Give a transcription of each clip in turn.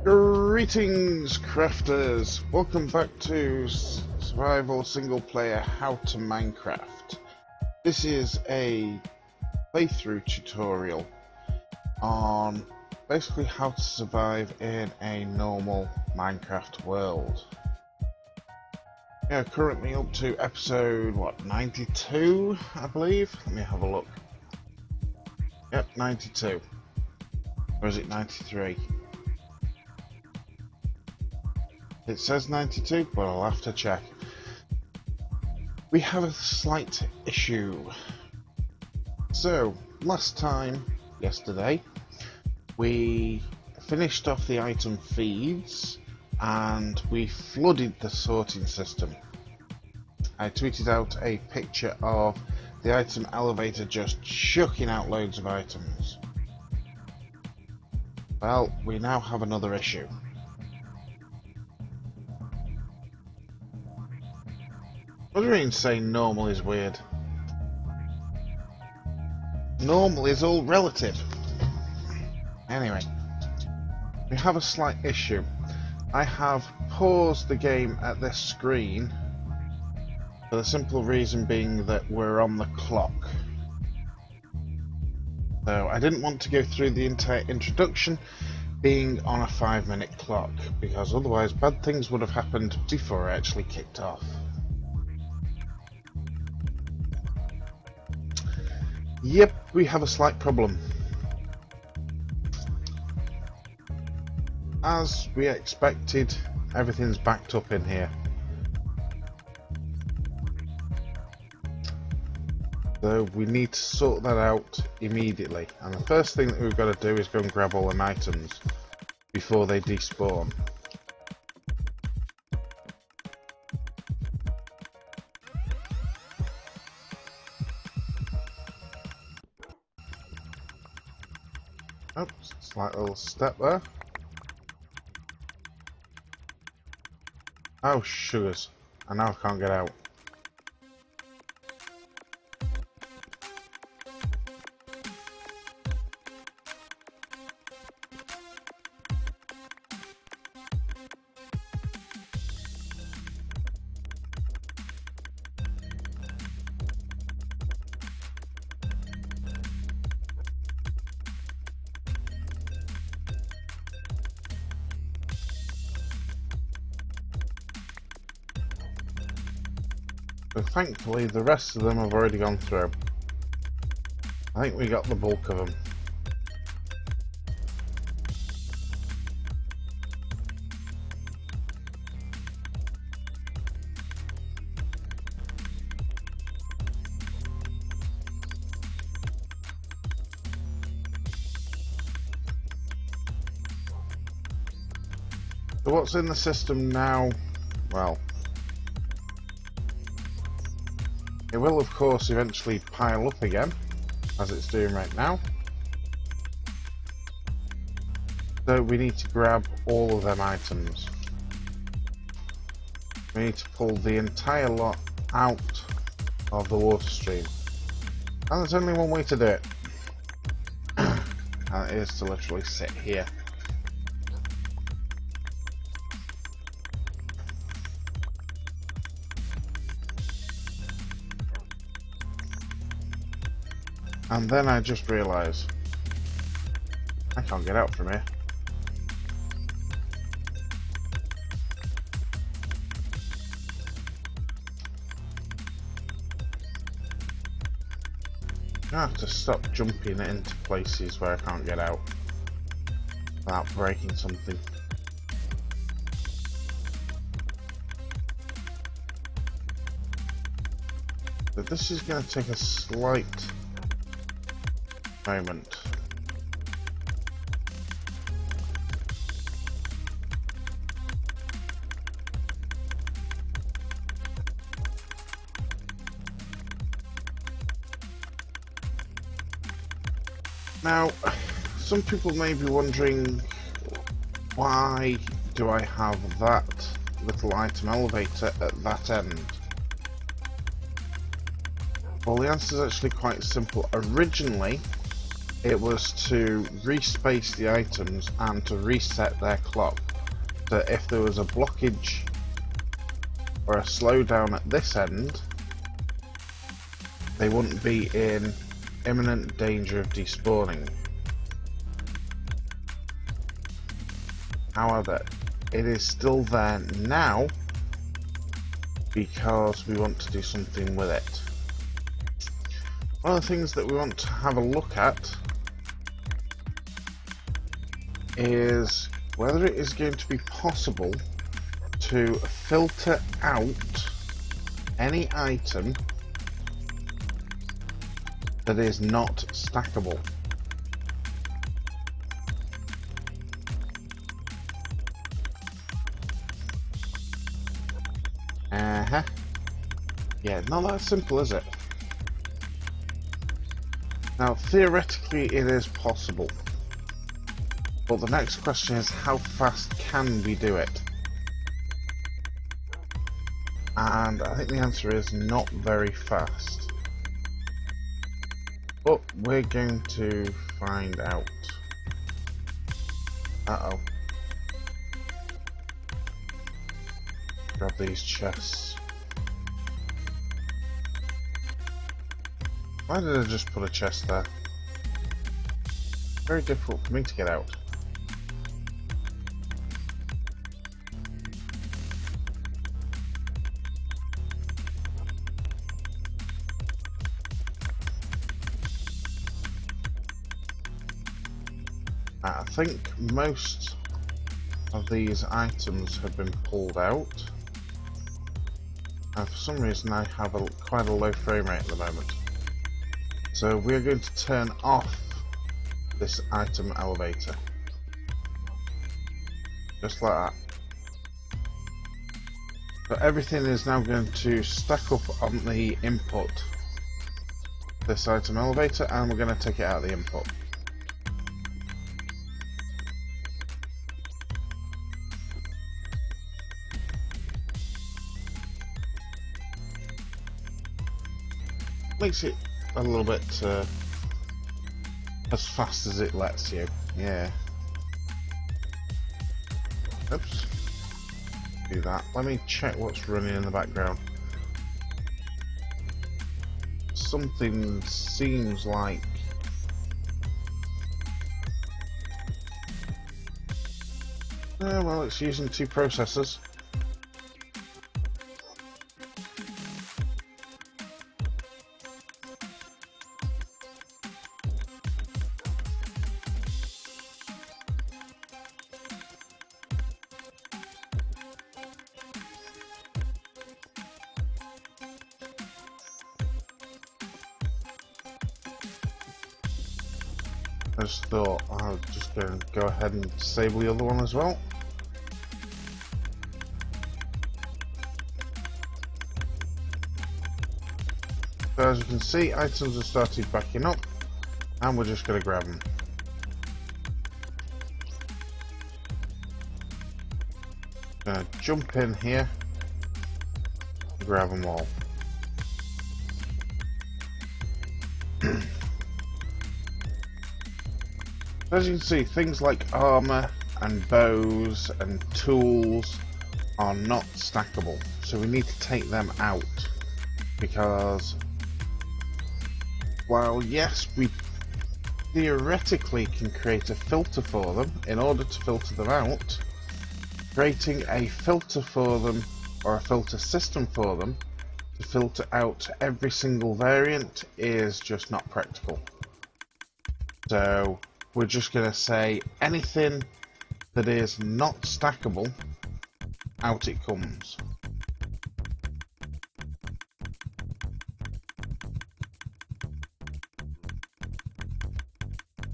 Greetings, crafters! Welcome back to Survival Single Player How to Minecraft. This is a playthrough tutorial on basically how to survive in a normal Minecraft world. We are currently up to episode, 92, I believe? Let me have a look. Yep, 92. Or is it 93? It says 92, but I'll have to check. We have a slight issue. So, last time, yesterday, we finished off the item feeds and we flooded the sorting system. I tweeted out a picture of the item elevator just chucking out loads of items. Well, we now have another issue. What do you mean saying normal is weird? Normal is all relative. Anyway, we have a slight issue. I have paused the game at this screen for the simple reason being that we're on the clock. So I didn't want to go through the entire introduction being on a 5-minute clock, because otherwise bad things would have happened before I actually kicked off. Yep, we have a slight problem. As we expected, everything's backed up in here. So we need to sort that out immediately. And the first thing that we've got to do is go and grab all them items before they despawn. Oops, slight little step there. Oh, sugars. And now I can't get out. So thankfully the rest of them have already gone through. I think we got the bulk of them. So what's in the system now? Well, it will of course eventually pile up again, as it's doing right now. So we need to grab all of them items. We need to pull the entire lot out of the water stream. And there's only one way to do it. And it is to literally sit here. And then I just realised I can't get out from here. I have to stop jumping into places where I can't get out without breaking something. But this is going to take a slight moment. Now, some people may be wondering, why do I have that little item elevator at that end? Well, the answer is actually quite simple. Originally, it was to respace the items and to reset their clock. So if there was a blockage or a slowdown at this end, they wouldn't be in imminent danger of despawning. However, it is still there now because we want to do something with it. One of the things that we want to have a look at is whether it is going to be possible to filter out any item that is not stackable. Yeah, not that simple, is it? Now, theoretically it is possible, but the next question is how fast can we do it? And I think the answer is not very fast. But we're going to find out. Uh-oh. Grab these chests. Why did I just put a chest there? Very difficult for me to get out. I think most of these items have been pulled out. And for some reason I have quite a low frame rate at the moment. So we're going to turn off this item elevator. Just like that. So everything is now going to stack up on the input. This item elevator, and we're going to take it out of the input. Makes it a little bit as fast as it lets you. Yeah. Oops. Do that. Let me check what's running in the background. Something seems like well, it's using two processors. I just thought I was just going to go ahead and disable the other one as well. So as you can see, items have started backing up, and we're just going to grab them. Going to jump in here, grab them all. As you can see, things like armor and bows and tools are not stackable, so we need to take them out, because while yes, we theoretically can create a filter for them in order to filter them out, creating a filter for them or a filter system for them to filter out every single variant is just not practical. So we're just going to say anything that is not stackable, out it comes.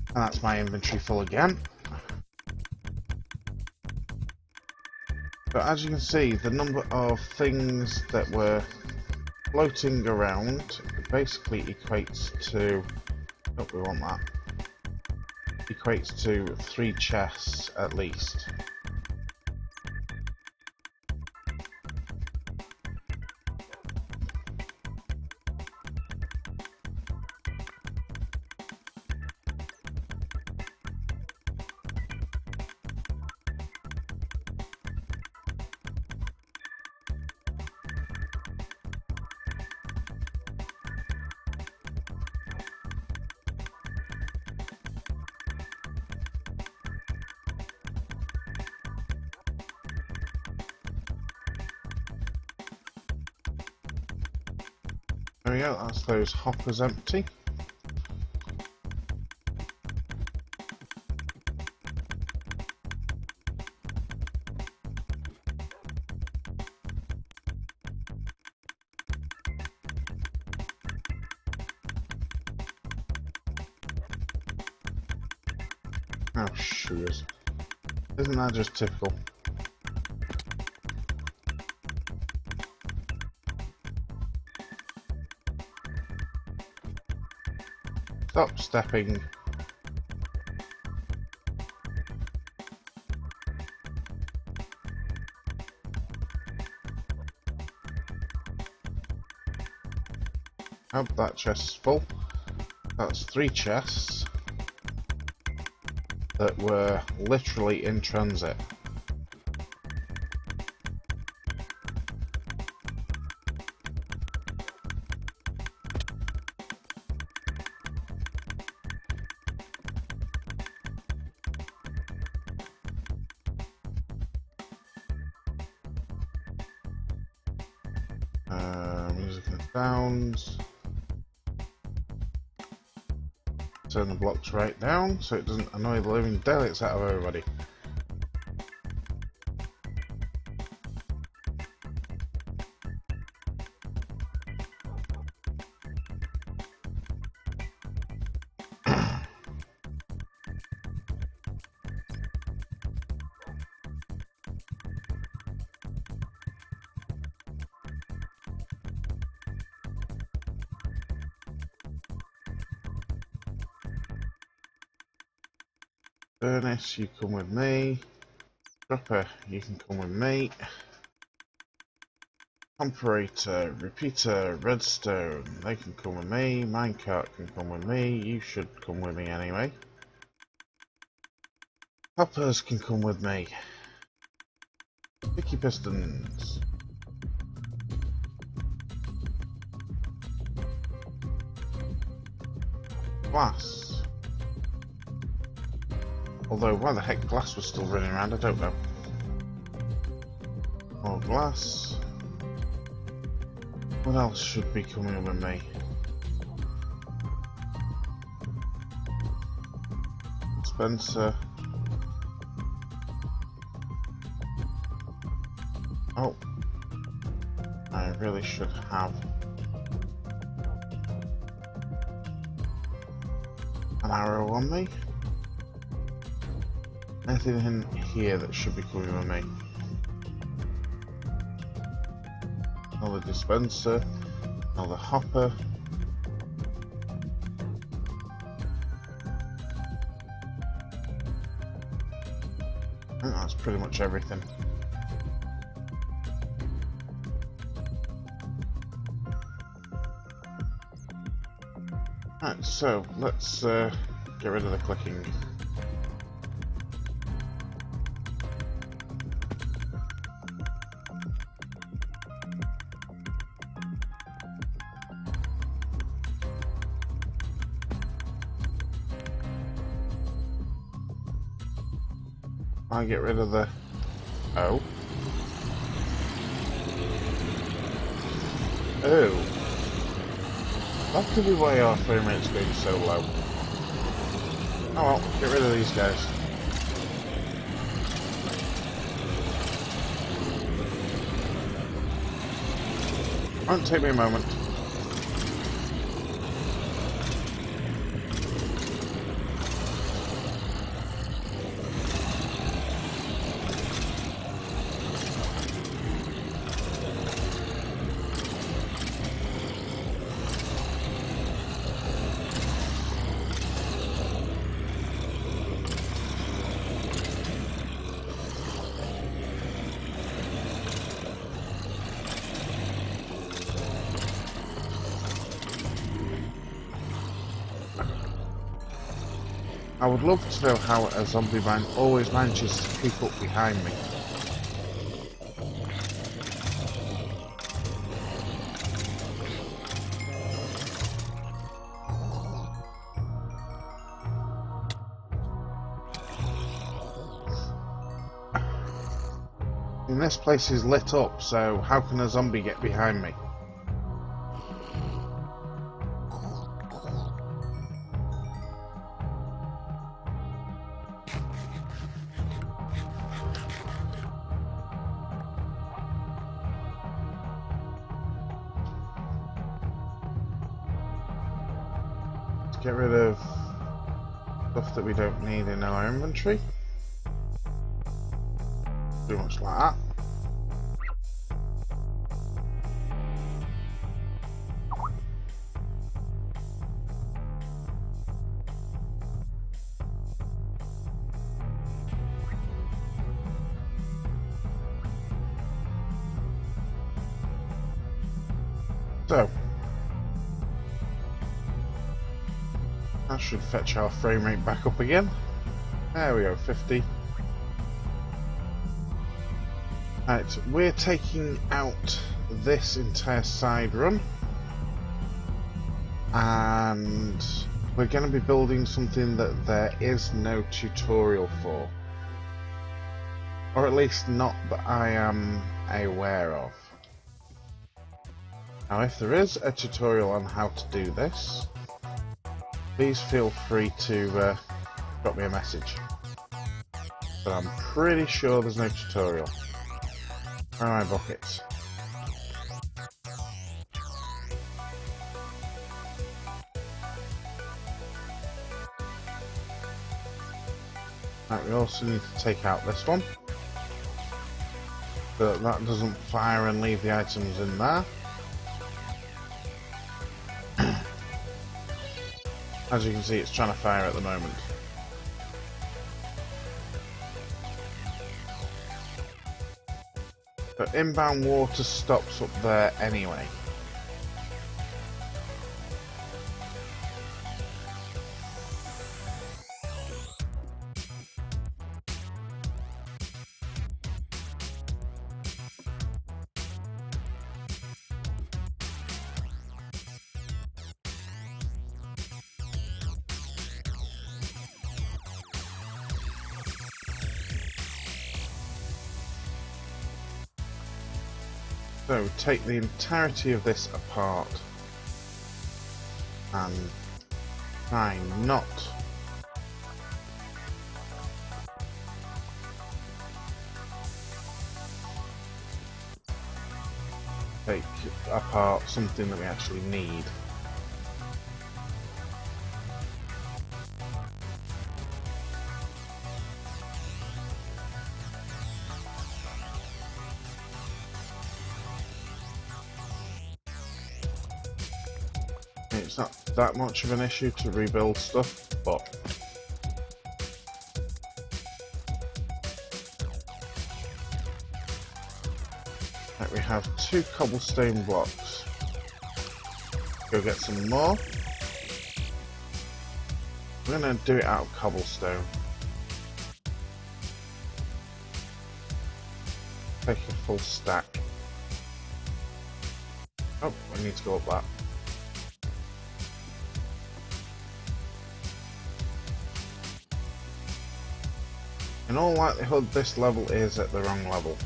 And that's my inventory full again. But as you can see, the number of things that were floating around basically equates to... oh, we want that. Equates to 3 chests at least. There we go, that's those hoppers empty. Oh, shoes. Isn't that just typical? Stop stepping. Oh, that chest's full. That's 3 chests that were literally in transit. Music and sounds. Turn the blocks right down so it doesn't annoy the living daylights out of everybody. Furnace, you come with me. Dropper, you can come with me. Comparator, repeater, redstone, they can come with me. Minecart can come with me. You should come with me anyway. Hoppers can come with me. Sticky pistons. Glass. Although, why the heck glass was still running around, I don't know. More glass. What else should be coming with me? Dispenser. Oh. I really should have an arrow on me. Anything in here that should be coming with me? Another dispenser, another hopper. I think that's pretty much everything. Right, so let's get rid of the clicking. I get rid of the... Oh. Oh. That could be why our frame rate's going so low. Oh well, get rid of these guys. Won't take me a moment. I would love to know how a zombie man always manages to creep up behind me. And this place is lit up, so how can a zombie get behind me? get rid of stuff that we don't need in our inventory. Pretty much like that. So, that should fetch our frame rate back up again. There we go, 50. Right, we're taking out this entire side run, and we're going to be building something that there is no tutorial for, or at least not that I am aware of. Now, if there is a tutorial on how to do this, please feel free to drop me a message. But I'm pretty sure there's no tutorial. Where are my buckets? Right, we also need to take out this one, so that doesn't fire and leave the items in there. As you can see, it's trying to fire at the moment. But inbound water stops up there anyway. So take the entirety of this apart and try not take apart something that we actually need. It's not that much of an issue to rebuild stuff, but right, we have 2 cobblestone blocks. Go get some more. We're going to do it out of cobblestone. Take a full stack. Oh, we need to go up that. In all likelihood, this level is at the wrong level.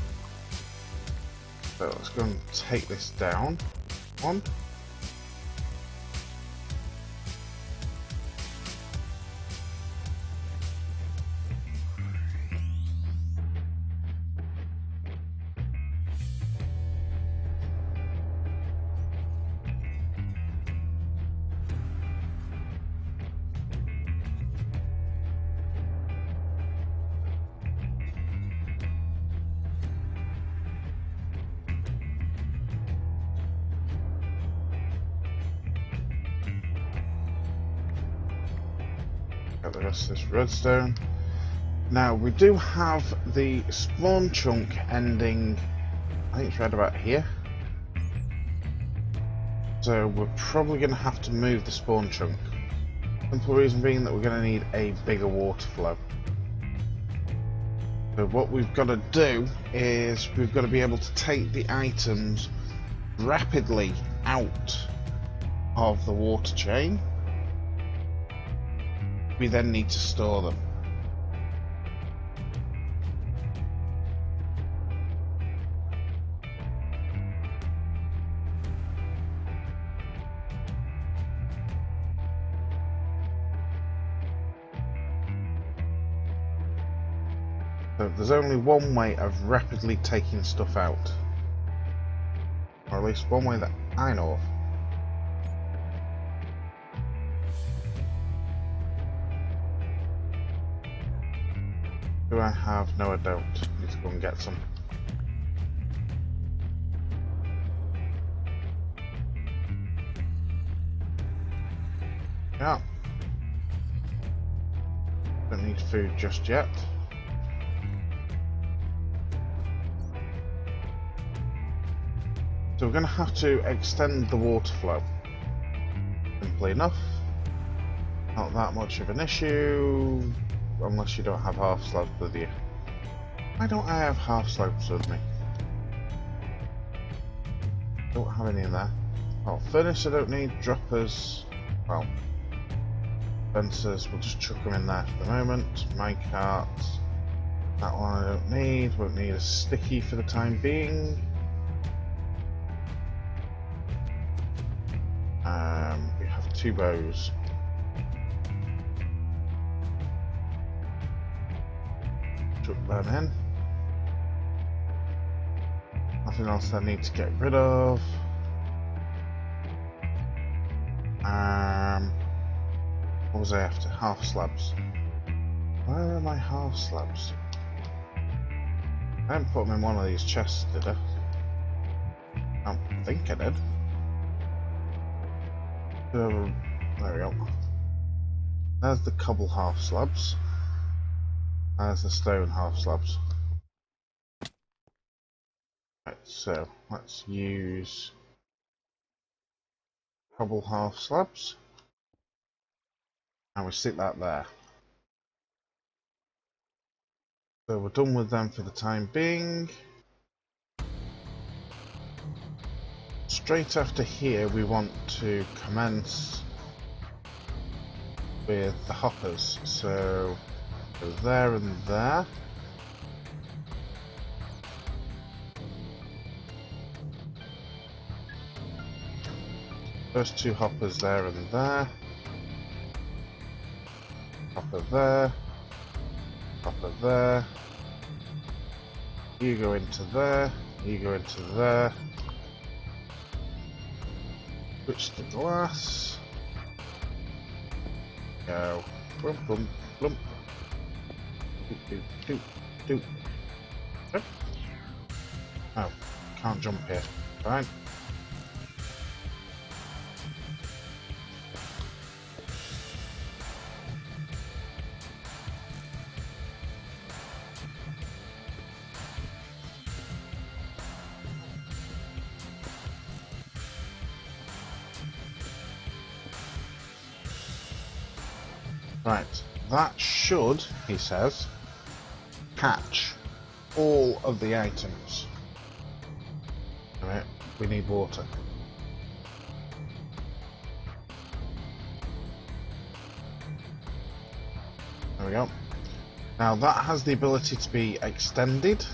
So let's go and take this down. One. Got the rest of this redstone. Now we do have the spawn chunk ending, I think it's right about here. So we're probably going to have to move the spawn chunk. Simple reason being that we're going to need a bigger water flow. So what we've got to do is we've got to be able to take the items rapidly out of the water chain. We then need to store them. So there's only one way of rapidly taking stuff out, or at least one way that I know of. Do I have? No, I don't. Need to go and get some. Yeah. Don't need food just yet. So we're going to have to extend the water flow. Simply enough. Not that much of an issue, unless you don't have half slabs with you. Why don't I have half slabs with me? Don't have any in there. Oh, furnace I don't need, droppers, well, fencers, we'll just chuck them in there for the moment. Minecart, that one I don't need, won't need a sticky for the time being. We have 2 bows. Chuck them in. Nothing else I need to get rid of. What was I after? Half slabs. Where are my half slabs? I didn't put them in one of these chests, did I? I don't think I did. There we go. There's the cobble half slabs. There's the stone half slabs. Right, so let's use cobble half slabs. And we stick that there. So we're done with them for the time being. Straight after here we want to commence with the hoppers. So go there and there. First 2 hoppers there and there. Hopper there. Hopper there. You go into there. You go into there. Switch to glass. Go. Boom, boom, boom. Do, do, do, do. Oh, can't jump here. Fine. Right, that should, he says, catch all of the items. Alright, we need water. There we go. Now that has the ability to be extended,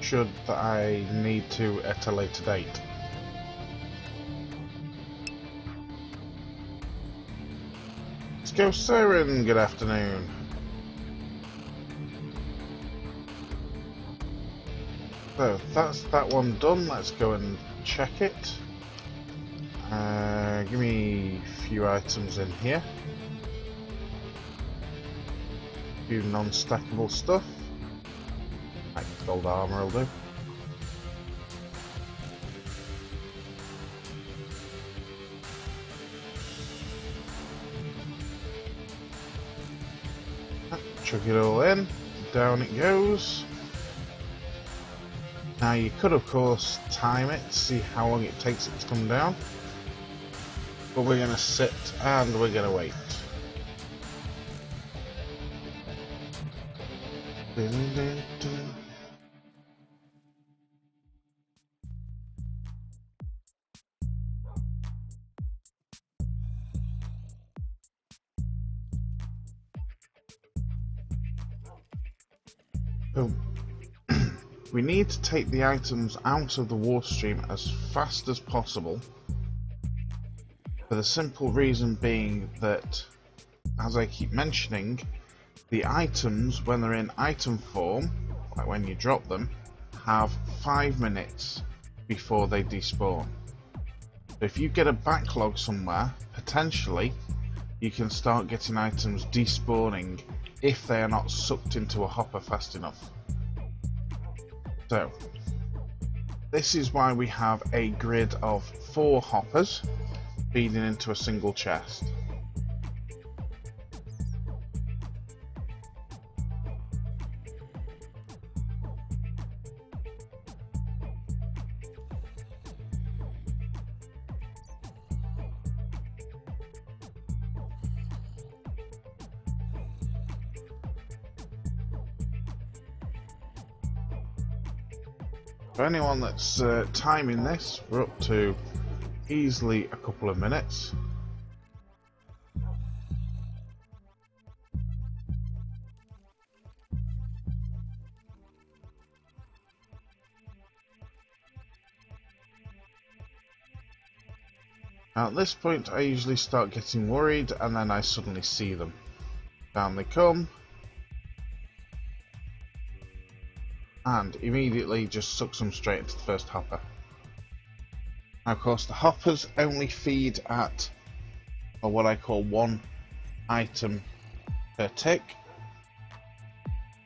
should I need to at a later date. Go Siren, good afternoon. So that's that one done, let's go and check it. Give me a few items in here. A few non-stackable stuff. Like gold armor will do. Chuck it all in, down it goes. Now you could of course time it to see how long it takes it to come down, but we're going to sit and we're going to wait. Dun, dun, dun. Boom. We need to take the items out of the water stream as fast as possible, for the simple reason being that, as I keep mentioning, the items, when they're in item form, like when you drop them, have 5 minutes before they despawn. So if you get a backlog somewhere, potentially you can start getting items despawning if they are not sucked into a hopper fast enough. So this is why we have a grid of 4 hoppers feeding into a single chest. For anyone that's timing this, we're up to easily a couple of minutes. Now at this point I usually start getting worried, and then I suddenly see them. Down they come. And immediately just sucks them straight into the first hopper. Now of course the hoppers only feed at what I call 1 item per tick,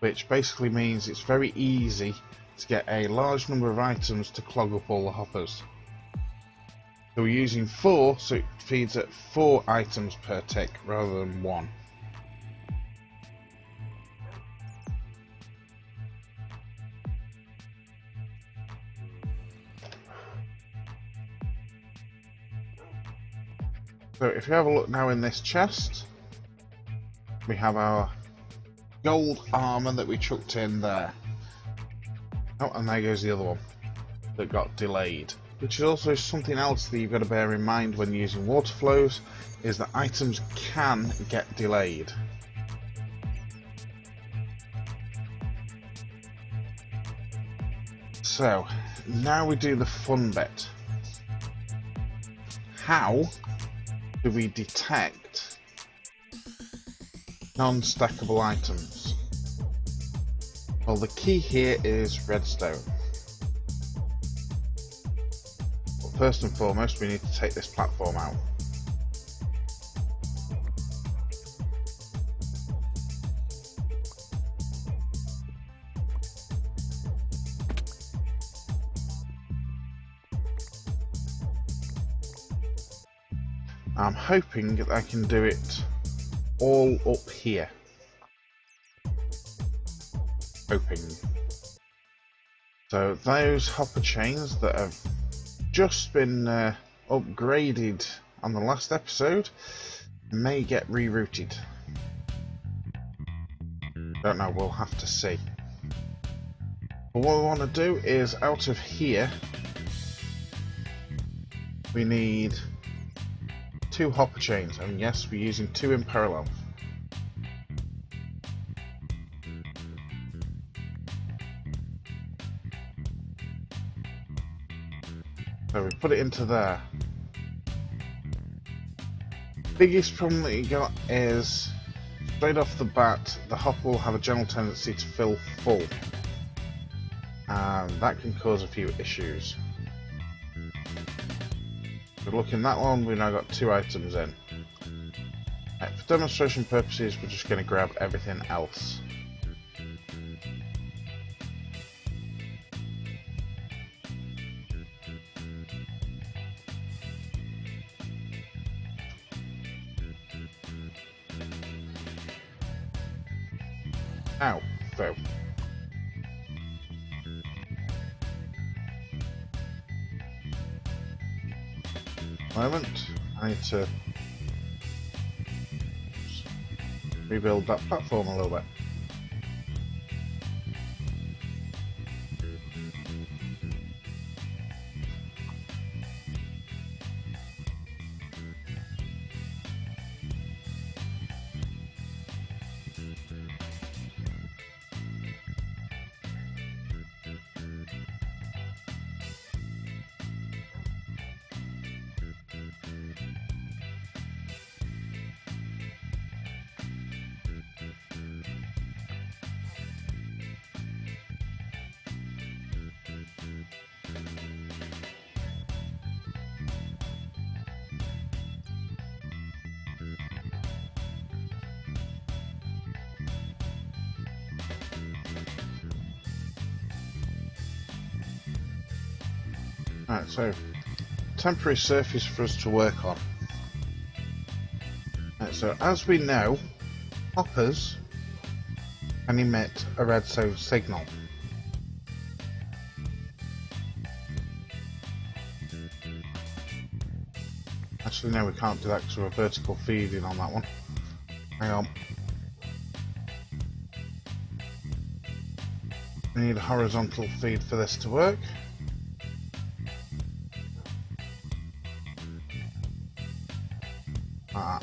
which basically means it's very easy to get a large number of items to clog up all the hoppers. So we're using 4, so it feeds at 4 items per tick rather than 1. So if you have a look now in this chest, we have our gold armour that we chucked in there. Oh, and there goes the other one that got delayed. Which is also something else that you've got to bear in mind when using water flows, is that items can get delayed. So, now we do the fun bit. How do we detect non-stackable items? Well, the key here is redstone. But first and foremost, we need to take this platform out. I'm hoping that I can do it all up here. Hoping. So those hopper chains that have just been upgraded on the last episode may get rerouted. Don't know, we'll have to see. But what we want to do is, out of here, we need 2 hopper chains, and yes, we're using 2 in parallel. So we put it into there. Biggest problem that you got is, straight off the bat, the hopper will have a general tendency to fill full, and that can cause a few issues. Good luck in that one, we've now got 2 items in. Right, for demonstration purposes, we're just going to grab everything else. Ow, so. Moment, I need to rebuild that platform a little bit. Right, so temporary surface for us to work on. Right, so as we know, hoppers can emit a redstone signal. Actually, no, we can't do that because we're vertical feeding on that one. Hang on. We need a horizontal feed for this to work. Ah.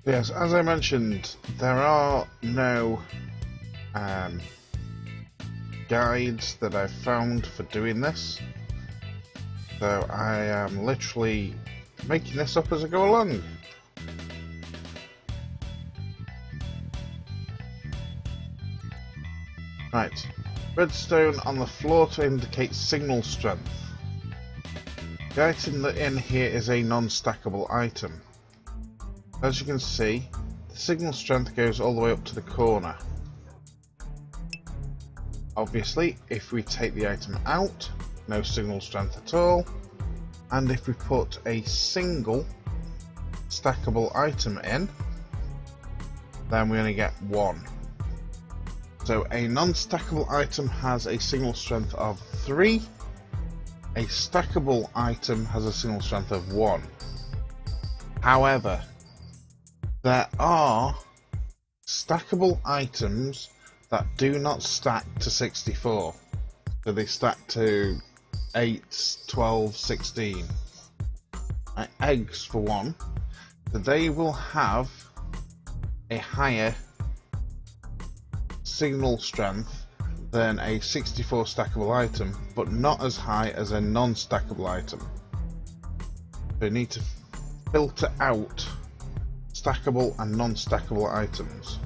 Yes, as I mentioned, there are no guides that I've found for doing this, so I am literally making this up as I go along. Right, redstone on the floor to indicate signal strength. The item that in here is a non-stackable item. As you can see, the signal strength goes all the way up to the corner. Obviously, if we take the item out, no signal strength at all. And if we put a single stackable item in, then we only get one. So a non-stackable item has a signal strength of 3. A stackable item has a signal strength of 1. However, there are stackable items that do not stack to 64. So they stack to 8, 12, 16. Eggs for one. So they will have a higher signal strength than a 64 stackable item, but not as high as a non-stackable item. So you need to filter out stackable and non-stackable items,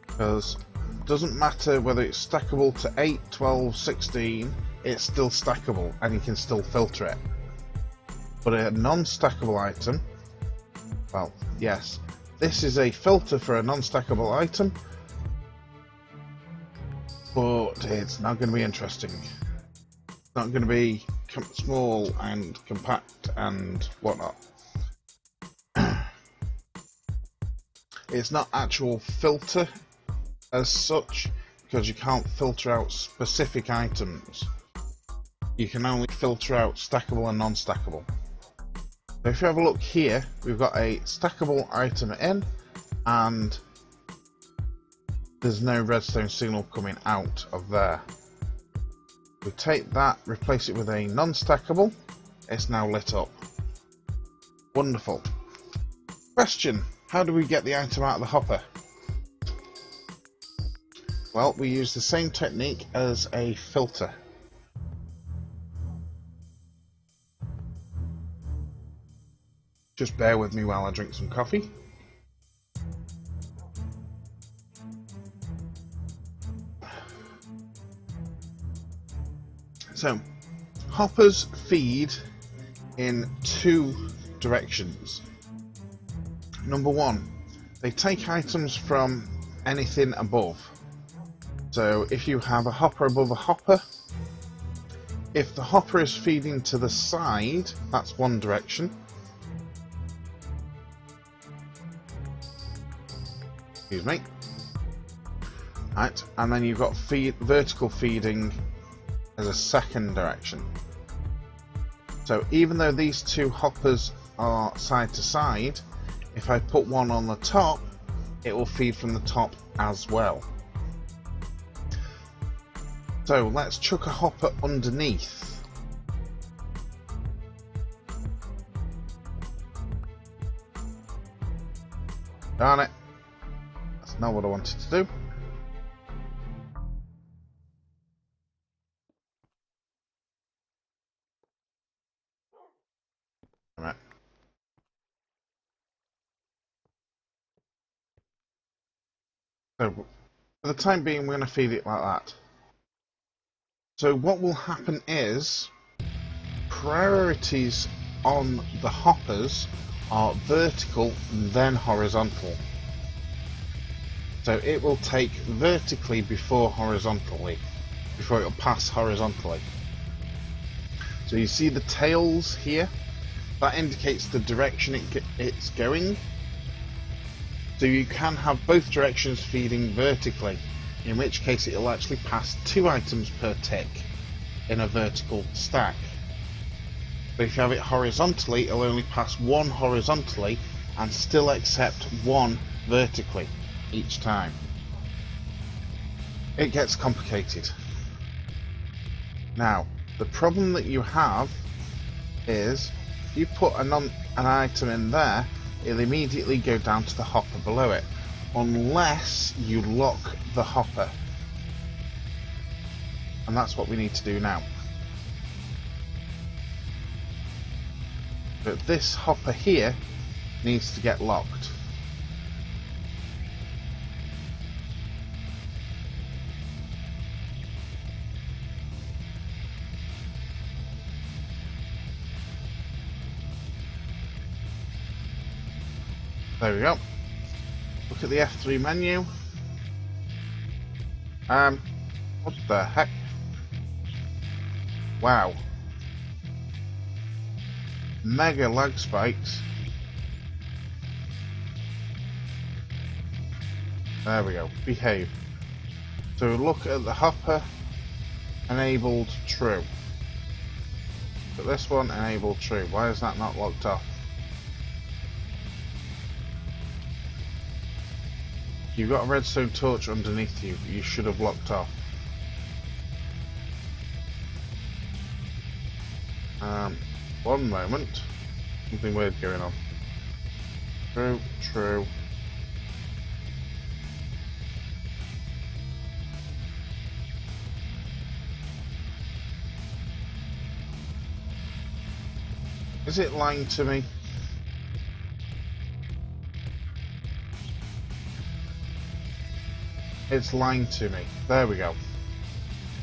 because it doesn't matter whether it's stackable to 8, 12, 16, it's still stackable and you can still filter it. But a non-stackable item, well, yes, this is a filter for a non-stackable item, but it's not going to be interesting. It's not going to be small and compact and whatnot. It's not actual filter as such, because you can't filter out specific items. You can only filter out stackable and non-stackable. So if you have a look here, we've got a stackable item in, and there's no redstone signal coming out of there. We take that, replace it with a non-stackable, it's now lit up. Wonderful. Question: how do we get the item out of the hopper? Well, we use the same technique as a filter. Just bear with me while I drink some coffee. So, hoppers feed in 2 directions. Number 1, they take items from anything above. So if you have a hopper above a hopper, if the hopper is feeding to the side, that's one direction. Excuse me. Right, and then you've got vertical feeding as a second direction. So even though these 2 hoppers are side to side, if I put one on the top, it will feed from the top as well. So let's chuck a hopper underneath. Darn it. That's not what I wanted to do. Alright. So for the time being, we're going to feed it like that. So what will happen is priorities on the hoppers are vertical and then horizontal. So it will take vertically before horizontally, before it'll pass horizontally. So you see the tails here? That indicates the direction it's going. So you can have both directions feeding vertically, in which case it'll actually pass 2 items per tick in a vertical stack. But if you have it horizontally, it'll only pass 1 horizontally and still accept 1 vertically each time. It gets complicated. Now, the problem that you have is if you put an item in there, it'll immediately go down to the hopper below it, unless you lock the hopper. And that's what we need to do now. But this hopper here needs to get locked. There we go. Look at the F3 menu. What the heck? Wow. Mega lag spikes. There we go. Behave. So look at the hopper. Enabled true. But this one enabled true. Why is that not locked off? You've got a redstone torch underneath you. You should have locked off. One moment. Something weird going on. True, true. Is it lying to me? It's lying to me. There we go.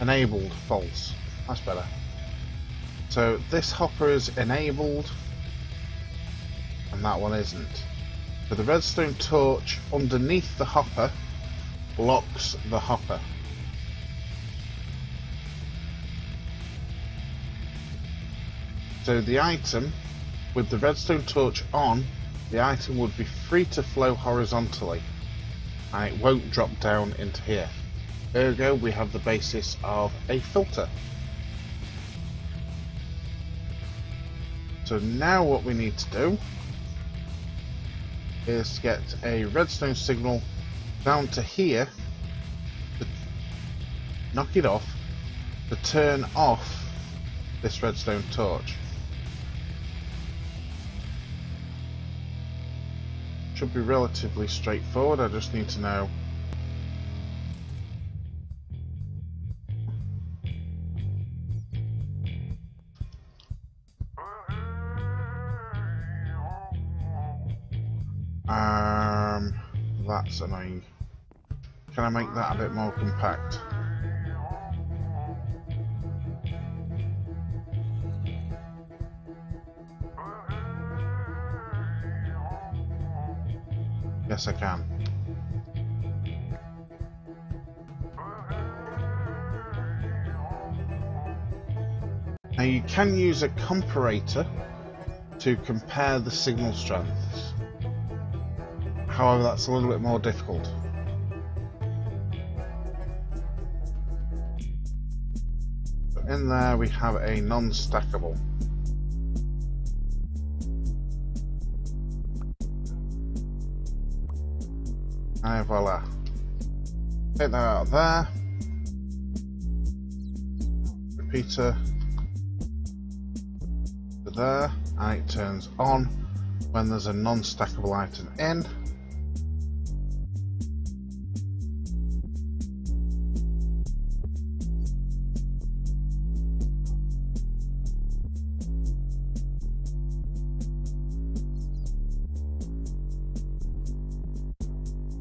Enabled, false. That's better. So this hopper is enabled, and that one isn't. So the redstone torch underneath the hopper blocks the hopper. So the item, with the redstone torch on, the item would be free to flow horizontally, and it won't drop down into here. Ergo, we have the basis of a filter. So now what we need to do is to get a redstone signal down to here, to knock it off, to turn off this redstone torch. Should be relatively straightforward. I just need to know that's annoying. Can I make that a bit more compact? Yes, I can. Now you can use a comparator to compare the signal strengths. However, that's a little bit more difficult. So in there we have a non-stackable. And voila. Take that out of there. Repeater to there, and it turns on when there's a non-stackable item in.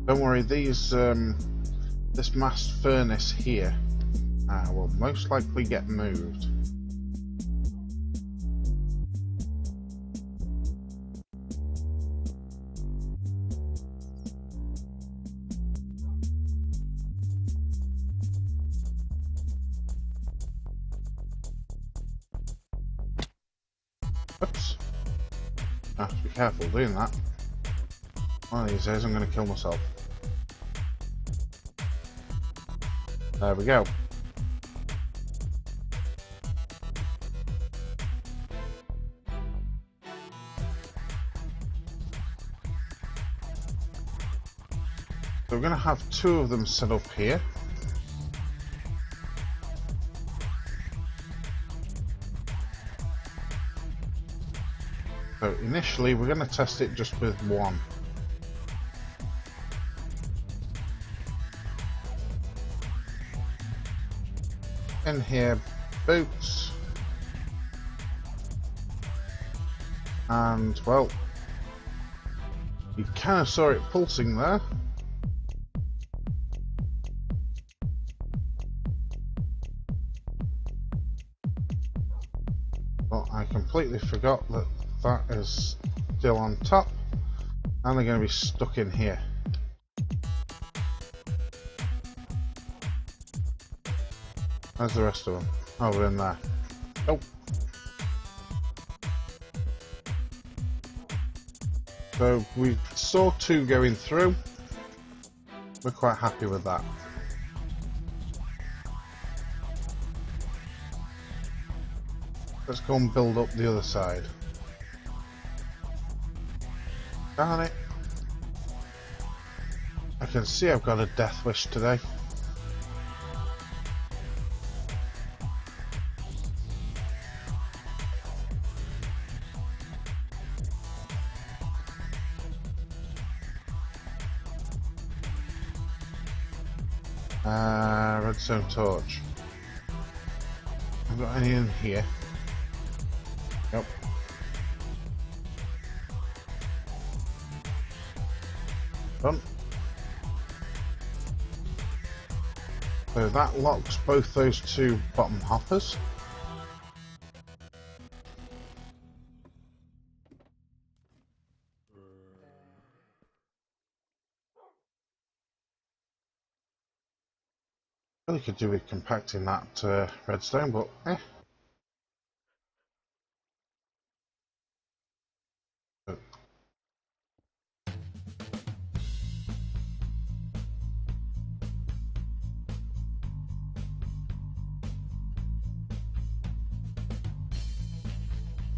Don't worry, these this mass furnace here will most likely get moved. Oops. I have to be careful doing that. One of these days I'm going to kill myself. There we go. So we're going to have two of them set up here. So initially we're going to test it just with one. In here, boots. And well, you kind of saw it pulsing there. But I completely forgot that that is still on top, and they're going to be stuck in here. Where's the rest of them? Over in there. Oh. So we saw two going through. We're quite happy with that. Let's go and build up the other side. Darn it. I can see I've got a death wish today. Redstone torch. I've got any in here. Yep. Done. So that locks both those two bottom hoppers. Really could do with compacting that redstone, but eh.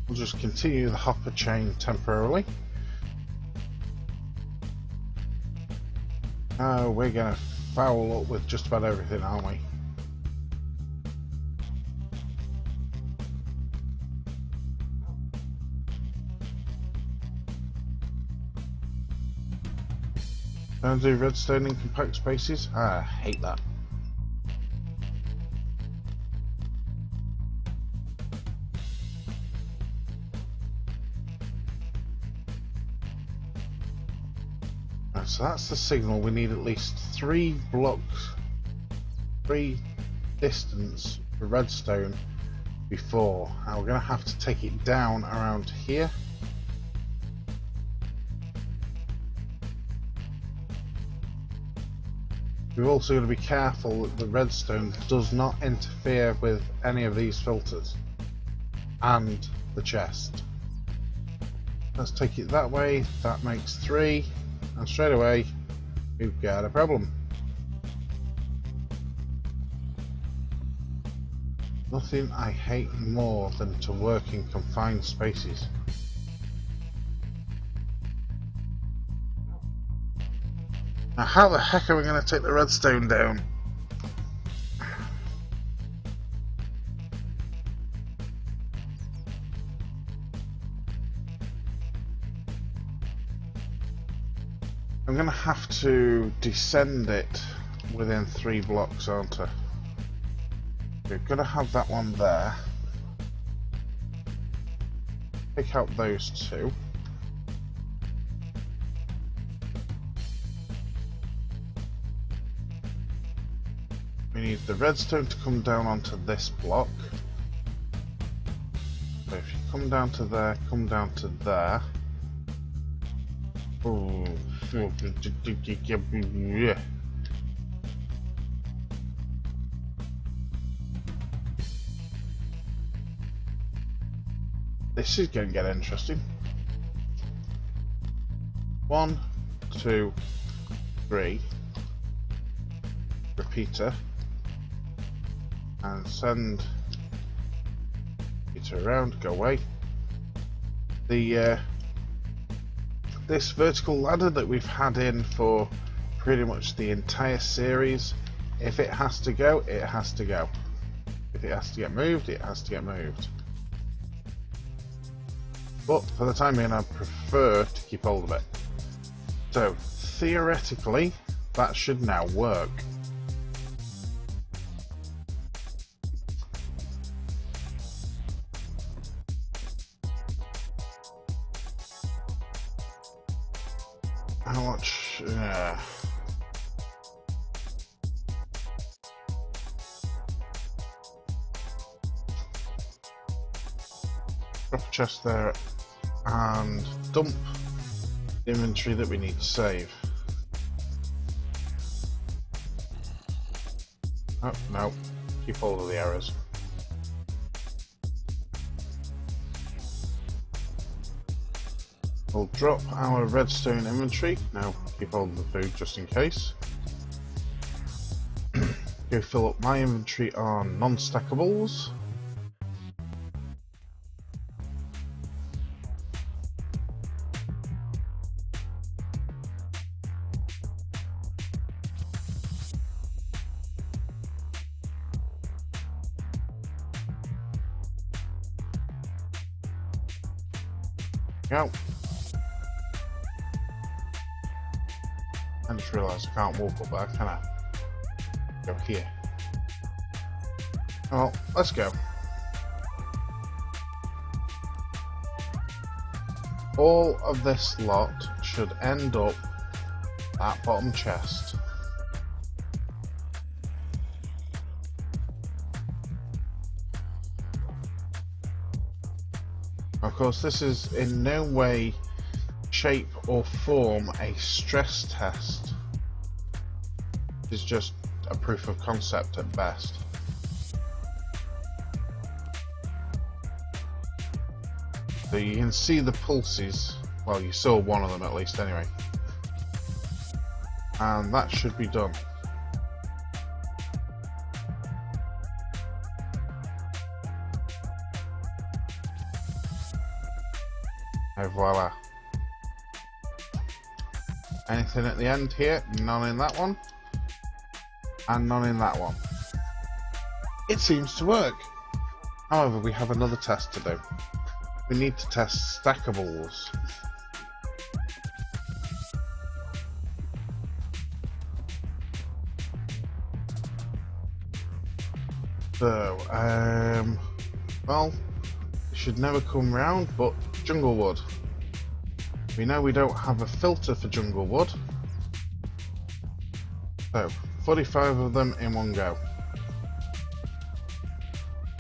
We'll just continue the hopper chain temporarily. We're going to foul up with just about everything, aren't we? Don't do redstone in compact spaces? I hate that. Right, so that's the signal. We need at least 3 blocks, 3 distance for redstone before. Now we're going to have to take it down around here. We've also got to be careful that the redstone does not interfere with any of these filters and the chest. Let's take it that way. That makes 3, and straight away we've got a problem. Nothing I hate more than to work in confined spaces. Now how the heck are we going to take the redstone down? I'm going to have to descend it within 3 blocks, aren't I? We're going to have that one there. Pick out those 2. We need the redstone to come down onto this block. So if you come down to there, come down to there. Ooh. Yeah. This is going to get interesting. 1, 2, 3. Repeater. And send it around. Go away. The this vertical ladder that we've had in for pretty much the entire series, if it has to go, it has to go. If it has to get moved, it has to get moved. But for the time being, I prefer to keep hold of it. So theoretically, that should now work. How much? Drop a chest there and dump the inventory that we need to save. Oh, no. Keep hold of the arrows. We'll drop our redstone inventory. Now keep hold of the food just in case. Go fill up my inventory on non-stackables. Go. I just realised I can't walk up there, can I? Go here. Well, let's go. All of this lot should end up that bottom chest. Of course, this is in no way, shape or form a stress test. It's just a proof of concept at best. So you can see the pulses. Well, you saw one of them at least anyway. And that should be done. And voila. Anything at the end here? None in that one. And none in that one. It seems to work. However, we have another test to do. We need to test stackables. So, well, it should never come round, but jungle wood. We know we don't have a filter for jungle wood. So, 45 of them in one go.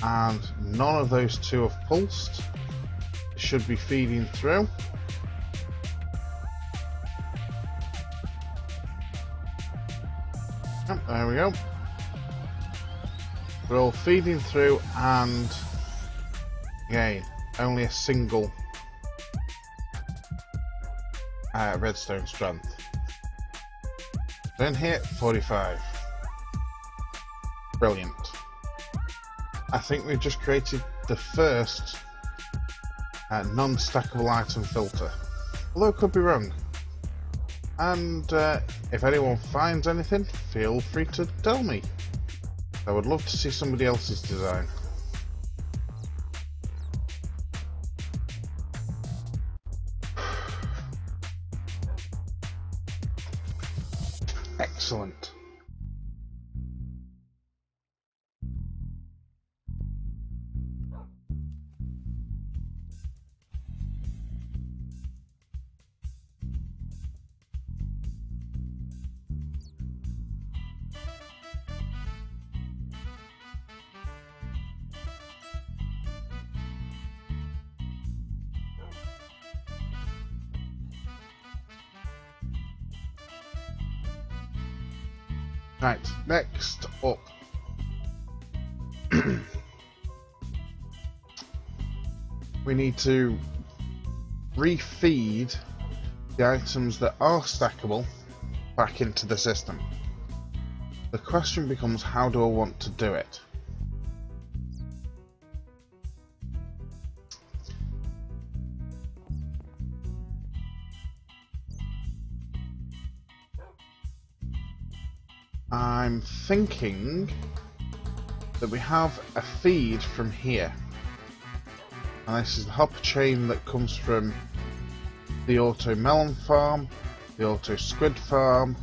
And none of those two have pulsed. It should be feeding through. Oh, there we go. We're all feeding through, and again, only a single redstone strength. Then here, 45. Brilliant. I think we've just created the first non-stackable item filter. Although it could be wrong. And if anyone finds anything, feel free to tell me. I would love to see somebody else's design. Excellent. Right, next up. we need to refeed the items that are stackable back into the system. The question becomes, how do I want to do it? I'm thinking that we have a feed from here, and this is the hopper chain that comes from the auto melon farm, the auto squid farm,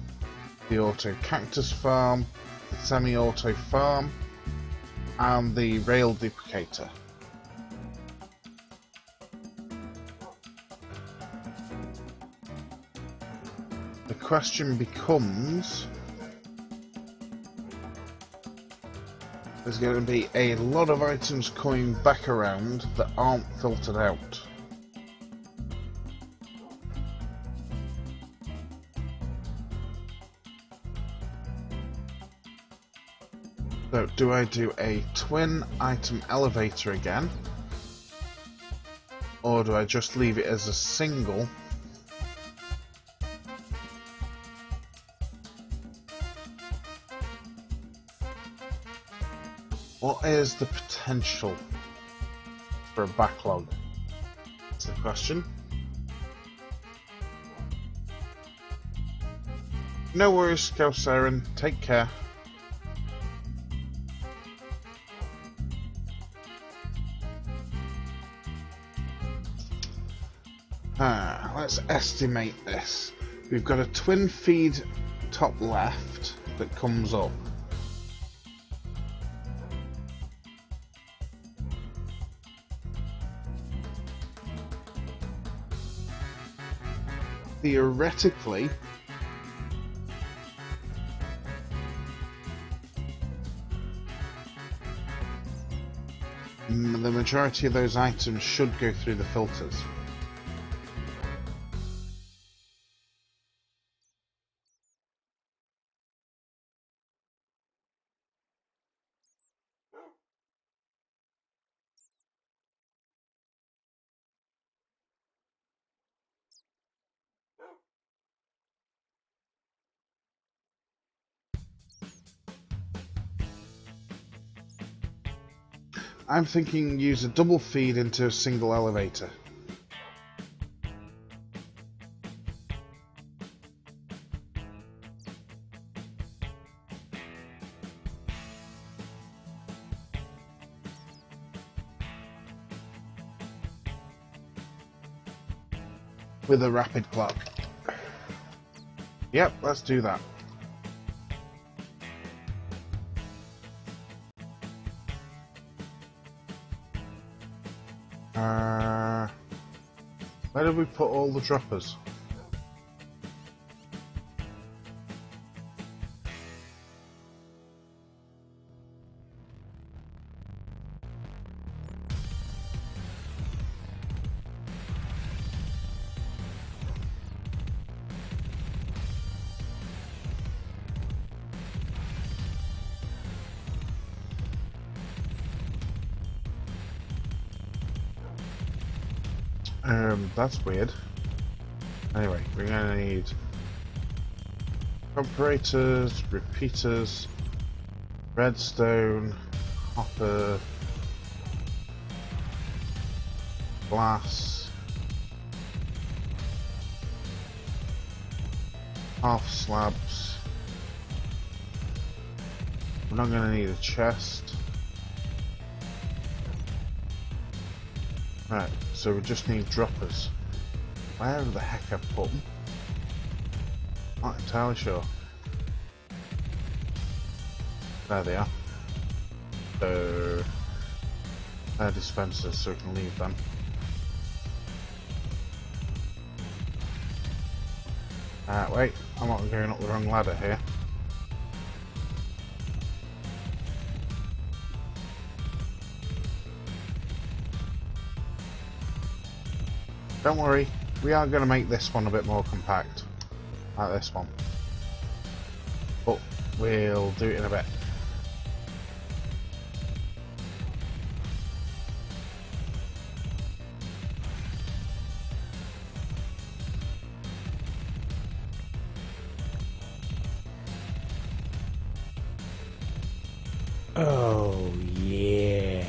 the auto cactus farm, the semi-auto farm, and the rail duplicator. The question becomes, there's going to be a lot of items coming back around that aren't filtered out. So, do I do a twin item elevator again? Or do I just leave it as a single? What is the potential for a backlog? That's the question. No worries, Scout Siren. Take care. Let's estimate this. We've got a twin feed top left that comes up. Theoretically, the majority of those items should go through the filters. I'm thinking use a double feed into a single elevator. With a rapid clock. Yep, let's do that. Where did we put all the droppers? That's weird. Anyway, we're gonna need comparators, repeaters, redstone, copper, glass, half slabs. We're not gonna need a chest. Right, so we just need droppers. Where the heck I put them? Not entirely sure. There they are. So, they're dispensers, so we can leave them. Wait, I'm not going up the wrong ladder here. Don't worry, we are going to make this one a bit more compact, like this one, but we'll do it in a bit. Oh, yeah.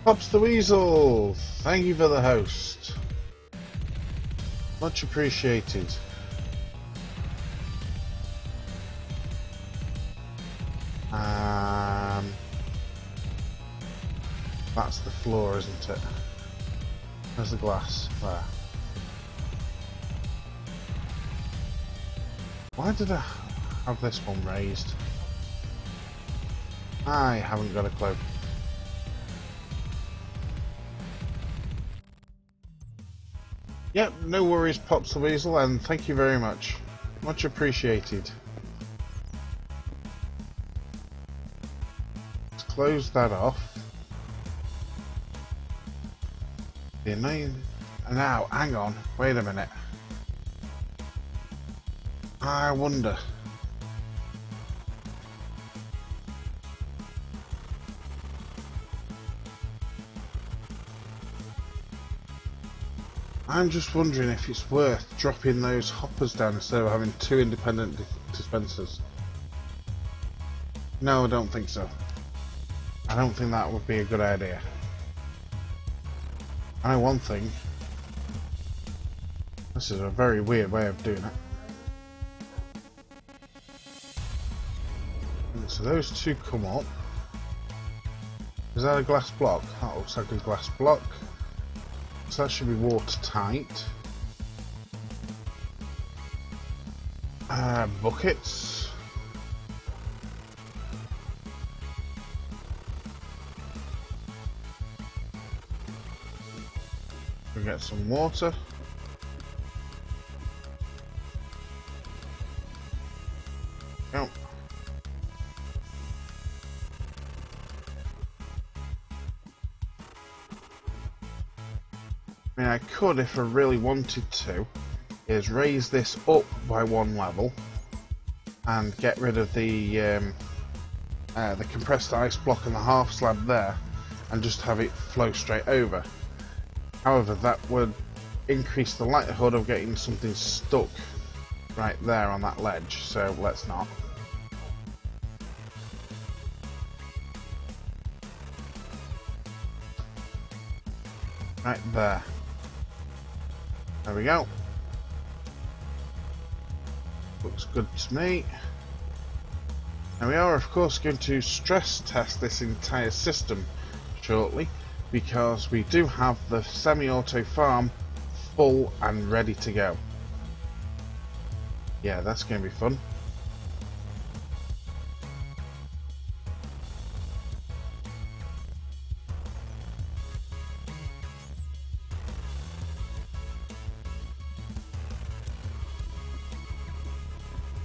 Pops the Weasel, thank you for the host. Much appreciated. That's the floor, isn't it? There's the glass. There. Why did I have this one raised? I haven't got a clue. Yep, no worries, Pops the Weasel, and thank you very much. Much appreciated. Let's close that off. The annoying... Now, hang on, wait a minute. I wonder... I'm just wondering if it's worth dropping those hoppers down instead of having two independent dispensers. No, I don't think so. I don't think that would be a good idea. I know one thing. This is a very weird way of doing it. And so those two come up. Is that a glass block? That looks like a glass block. So that should be watertight. Buckets. We get some water. Oh. I mean, I could, if I really wanted to, is raise this up by one level and get rid of the compressed ice block and the half slab there, and just have it flow straight over. However, that would increase the likelihood of getting something stuck right there on that ledge, so let's not. Right there. There we go. Looks good to me. Now we are of course going to stress test this entire system shortly, because we do have the semi-auto farm full and ready to go. Yeah, that's going to be fun.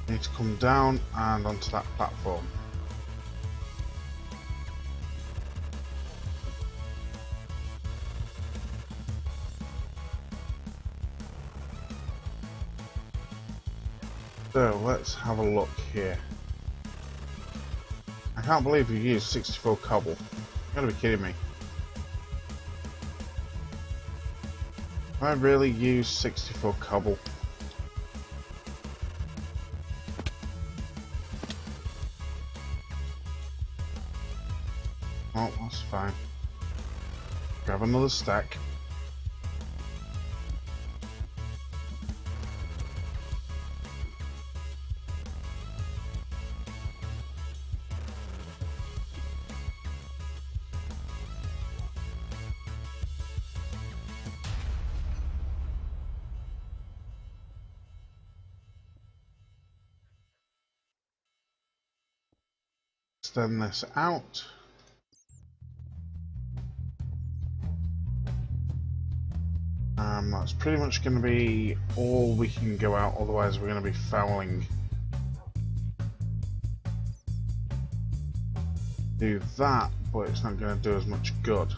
Need to come down and onto that platform. So let's have a look here. I can't believe you used 64 cobble. You gotta be kidding me. I really use 64 cobble. Oh, that's fine. Grab another stack. Extend this out. That's pretty much going to be all we can go out, otherwise we're going to be fouling. Do that, but it's not going to do as much good.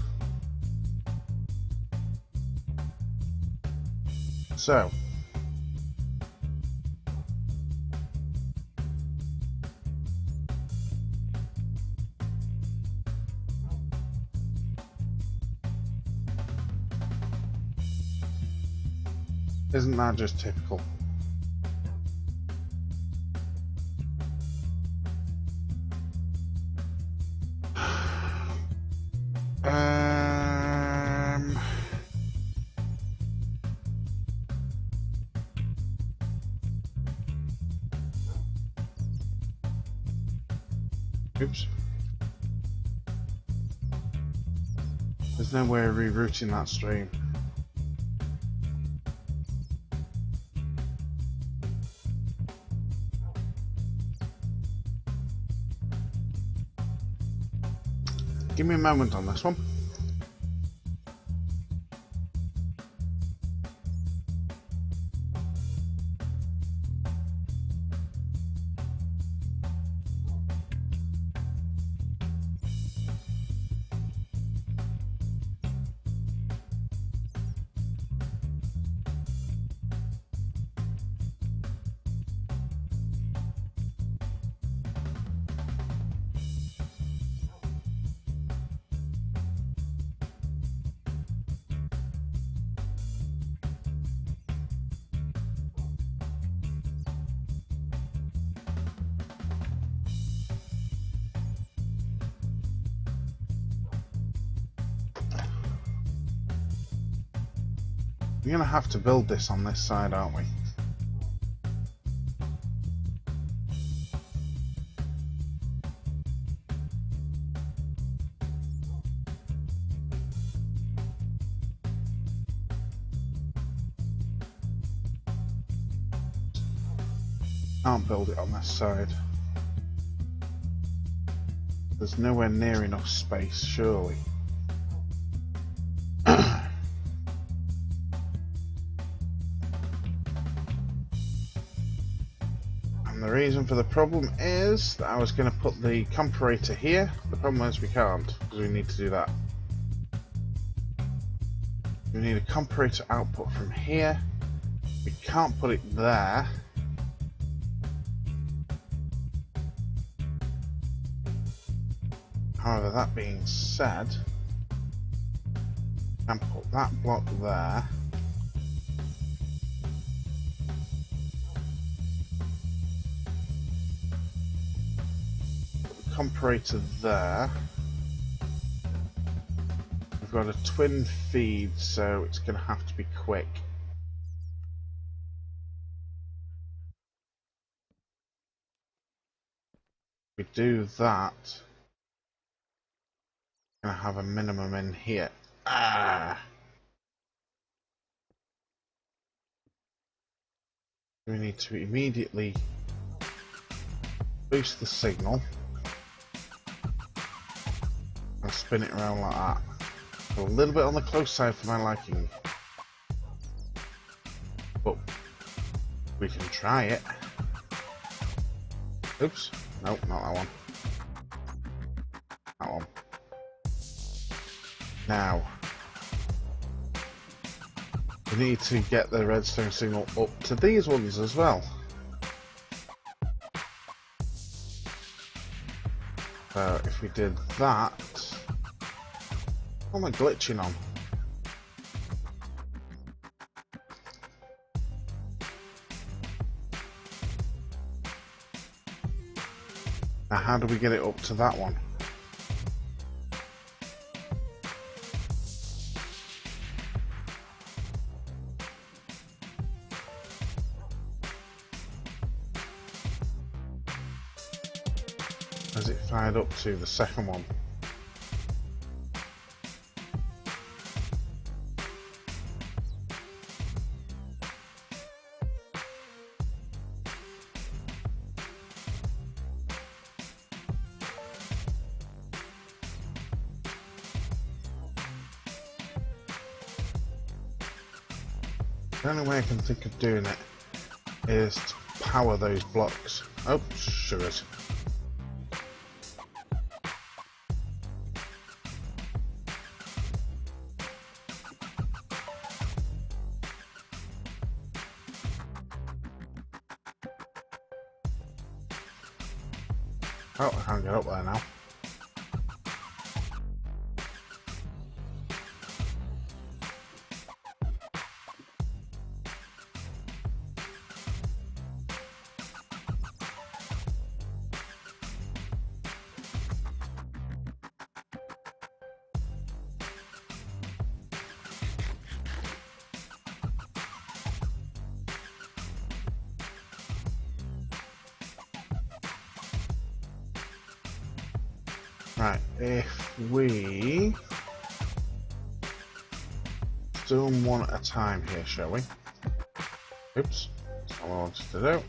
So, isn't that just typical? Oops. There's no way of rerouting that stream. Give me a moment on this one. We're going to have to build this on this side, aren't we? Can't build it on this side. There's nowhere near enough space, surely. The reason for the problem is that I was going to put the comparator here. The problem is we can't, because we need to do that. We need a comparator output from here. We can't put it there. However, that being said, I can put that block there. Comparator there. We've got a twin feed, so it's going to have to be quick. If we do that, we're going to have a minimum in here. We need to immediately boost the signal. And spin it around like that. A little bit on the close side for my liking. But we can try it. Oops. Nope, not that one. That one. Now, we need to get the redstone signal up to these ones as well. So if we did that, what am I glitching on? Now how do we get it up to that one? Has it fired up to the second one? The only way I can think of doing it is to power those blocks. Oh, sugars. Oh, I can't get up there now. Right, if we do them one at a time here, shall we? Oops, that's not what I wanted to do.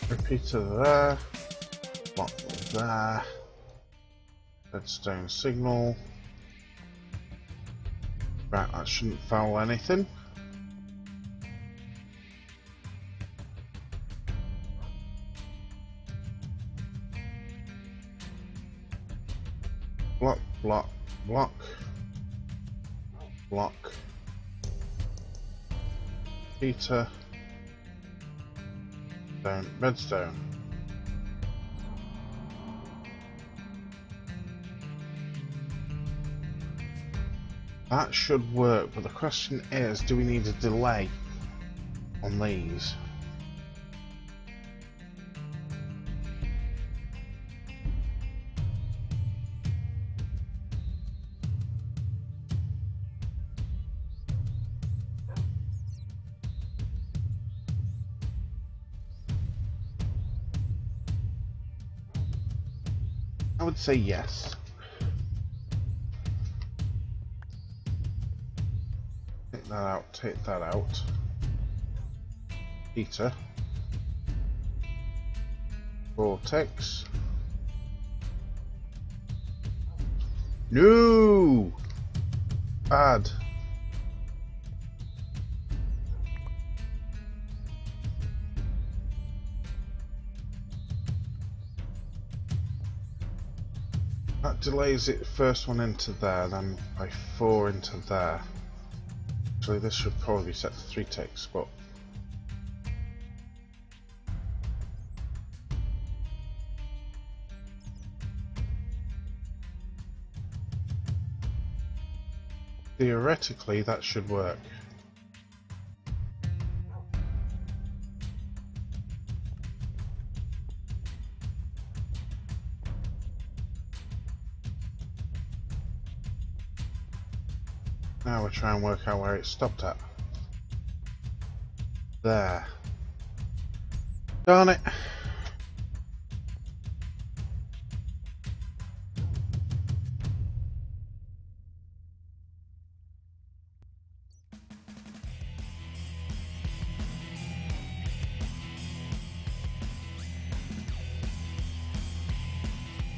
Repeater there, block there, redstone signal. Right, that shouldn't foul anything. Block, block, block, block. Repeater. Redstone. That should work, but the question is, do we need a delay on these? I would say yes. Take that out, take that out. Heater. Vortex. No! Bad. That delays it first one into there, then by 4 into there. Actually, this should probably be set to 3 ticks, but theoretically that should work. Now we'll try and work out where it stopped at. There. Darn it!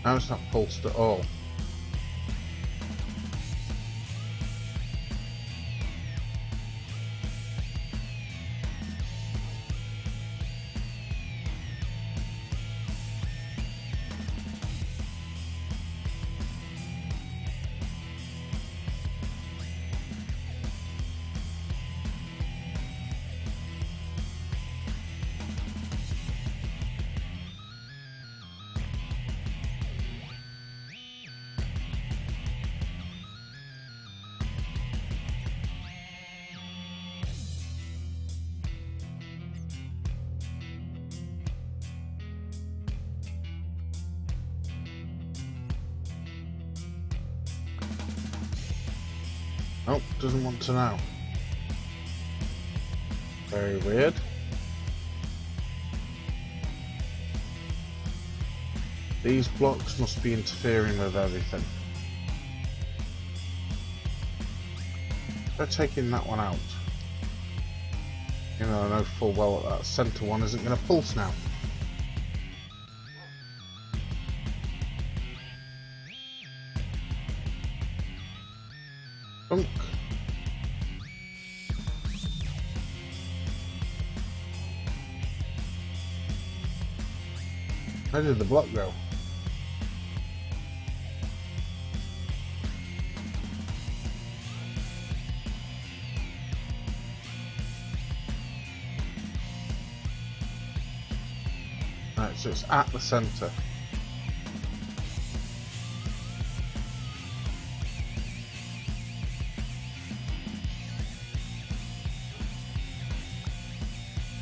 Now it's not pulsed at all. Nope, doesn't want to know. Very weird. These blocks must be interfering with everything. They're taking that one out. You know, I know full well that that centre one isn't going to pulse now. Dunk. Where did the block go? Right, so it's at the centre.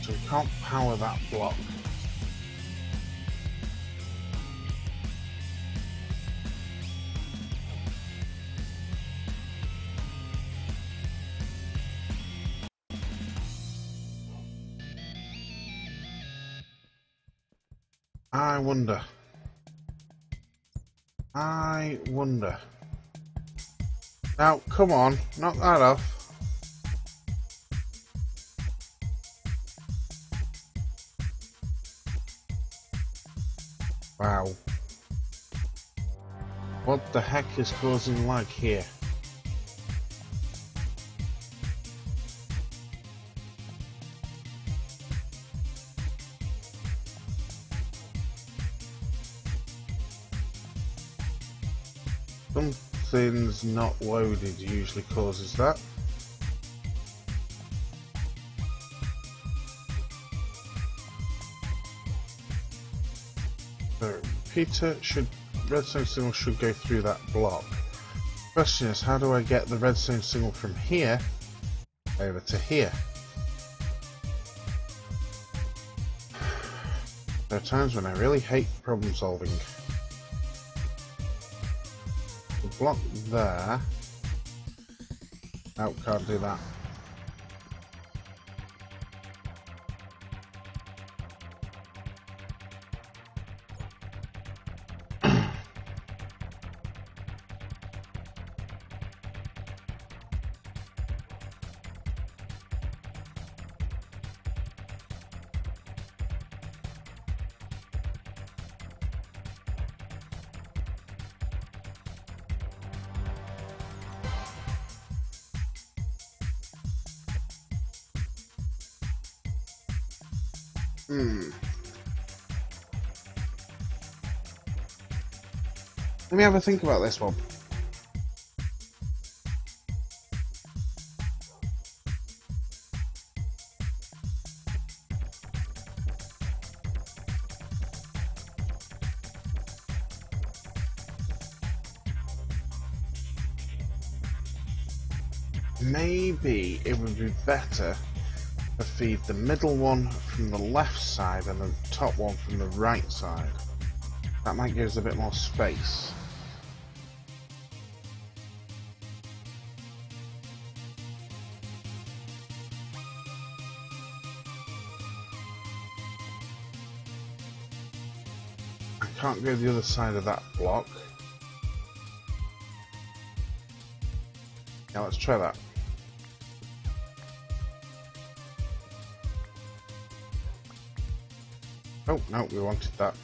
So we can't power that block. I wonder. I wonder. Now, come on, knock that off. Wow. What the heck is causing lag here? Something's not loaded usually causes that. So, redstone signal should go through that block. Question is, how do I get the redstone signal from here over to here? There are times when I really hate problem solving. The block there. Nope, can't do that. Let me have a think about this one. Maybe it would be better to feed the middle one from the left side and the top one from the right side. That might give us a bit more space. I can't go the other side of that block. Yeah, let's try that. Oh, no, we wanted that.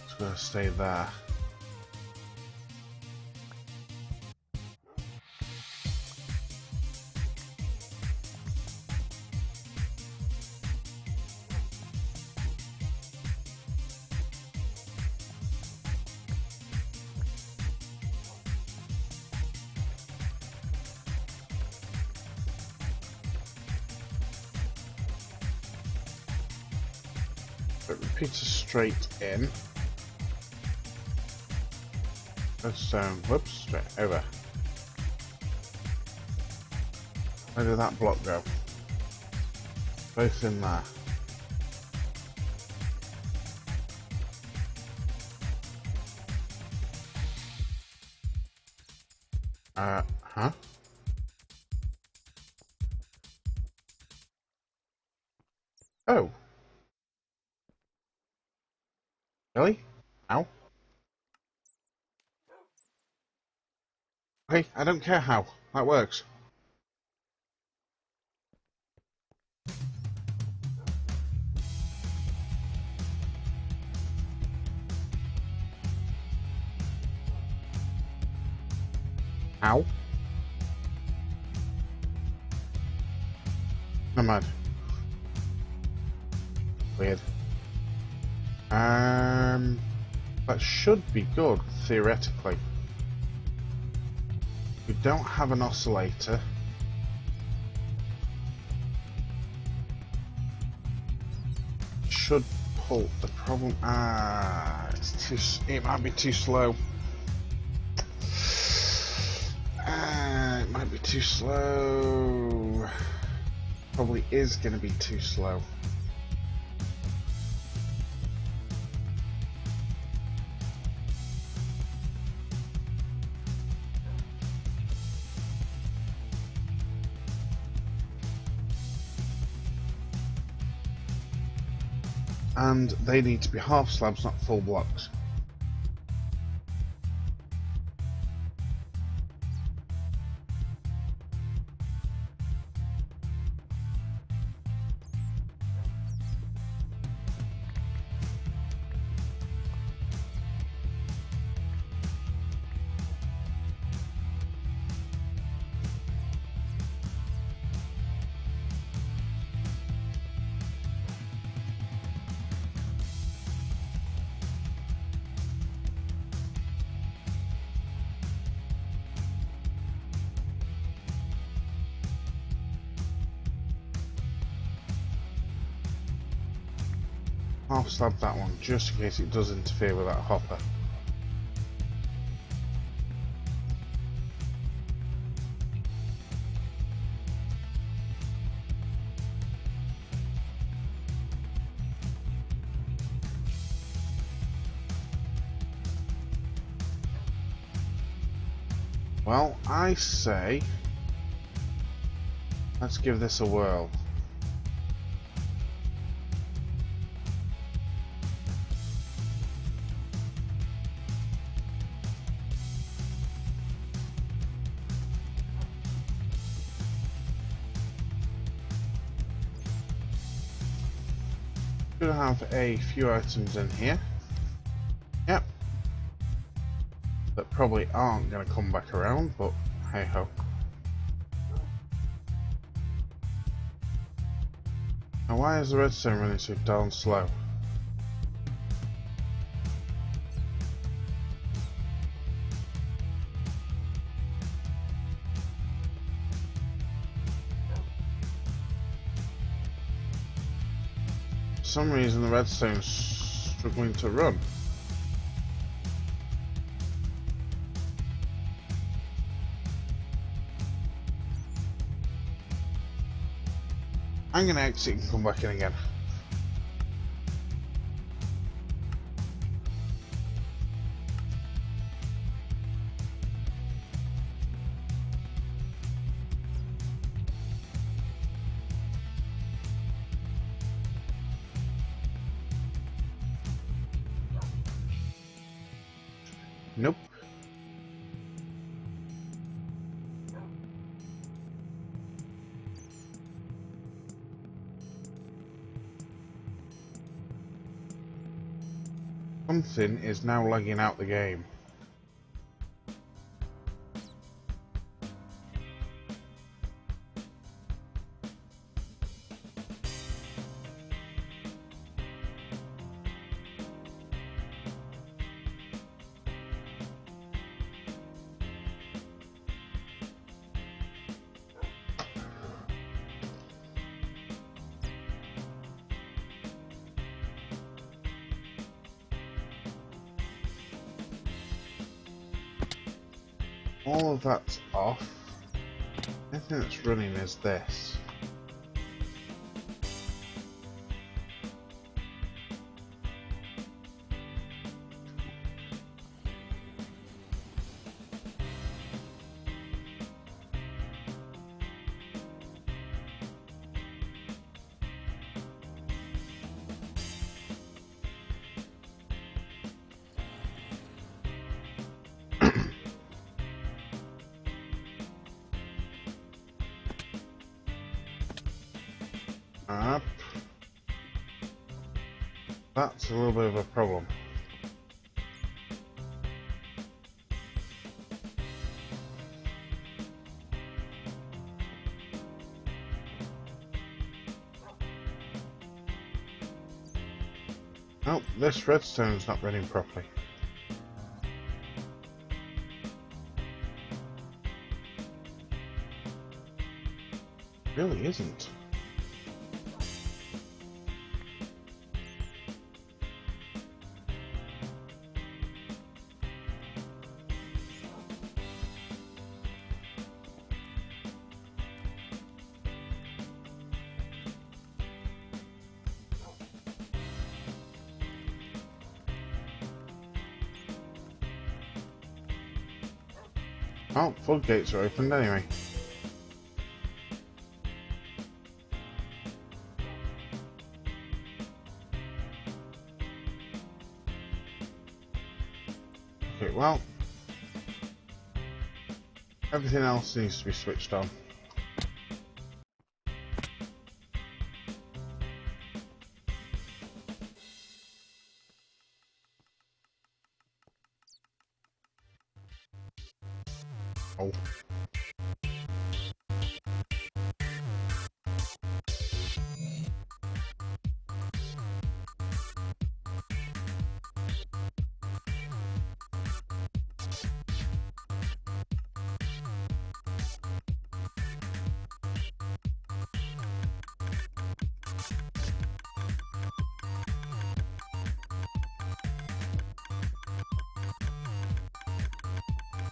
It's going to stay there. Repeater straight in. Redstone, whoops, straight over. Where did that block go? Both in there. Huh? Oh. Really? How? Okay, I don't care how. That works. How? Never mind. Weird. That should be good, theoretically. We don't have an oscillator. Should pull. The problem. It's too. It might be too slow. It might be too slow. Probably is going to be too slow. and they need to be half slabs, not full blocks. Half slab that one, just in case it does interfere with that hopper. Well, I say, let's give this a whirl. Should have a few items in here. Yep. That probably aren't going to come back around, but hey ho. Now why is the redstone running so darn slow? For some reason the redstone's struggling to run. I'm gonna exit and come back in again. Nope. Something is now lagging out the game. All of that's off. Anything that's running is this. Up. That's a little bit of a problem. Oh, this redstone's not running properly. Really isn't. Oh, floodgates are opened anyway. Everything else needs to be switched on. Oh.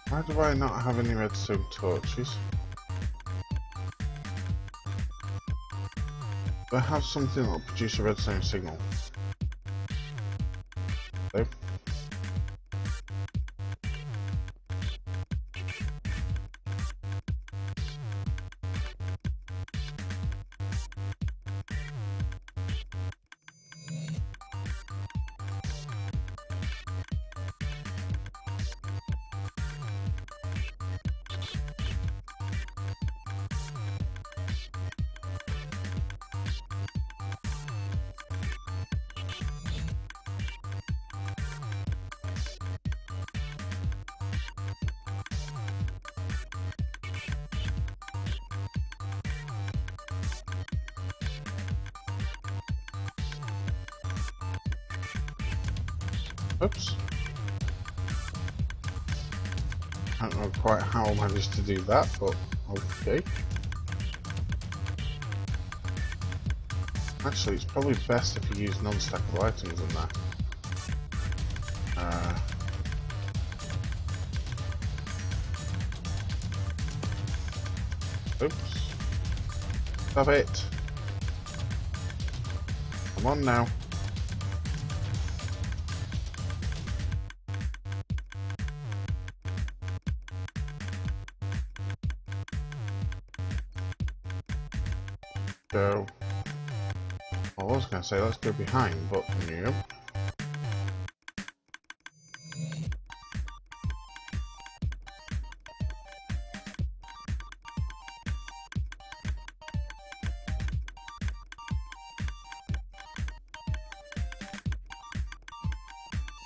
Why do I not have any redstone torches? Do I have something that will produce a redstone signal? No. Oops. I don't know quite how I managed to do that, but okay. Actually, it's probably best if you use non-stackable items in there. Oops. Stop it. Come on now. Go. Well, I was going to say let's go behind, but nope.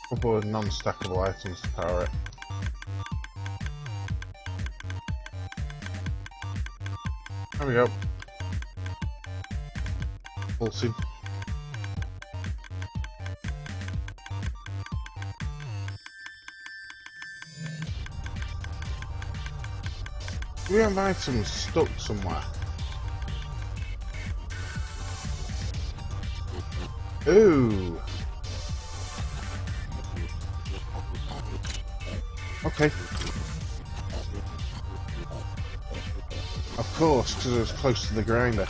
Couple of non-stackable items to power it. There we go. Pulsing. We have items stuck somewhere. Ooh. Okay. Of course, because it was close to the grinder.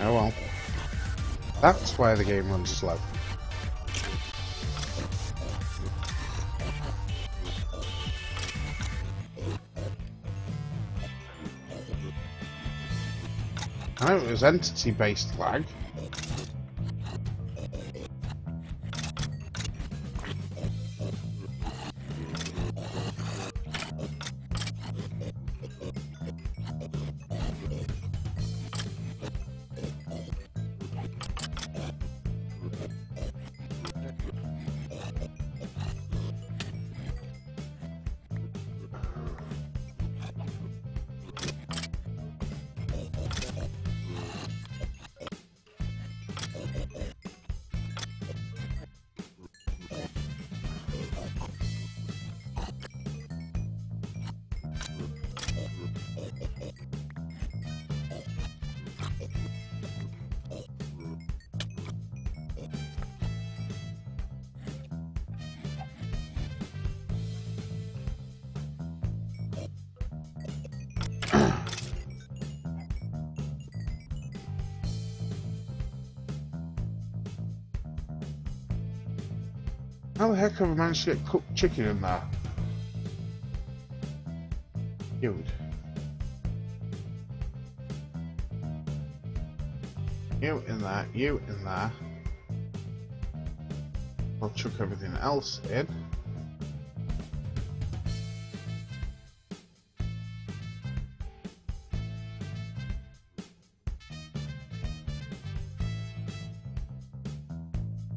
Oh well. That's why the game runs slow. I know it was entity-based lag. How the heck have I managed to get cooked chicken in there? Dude. You in there, you in there. I'll chuck everything else in.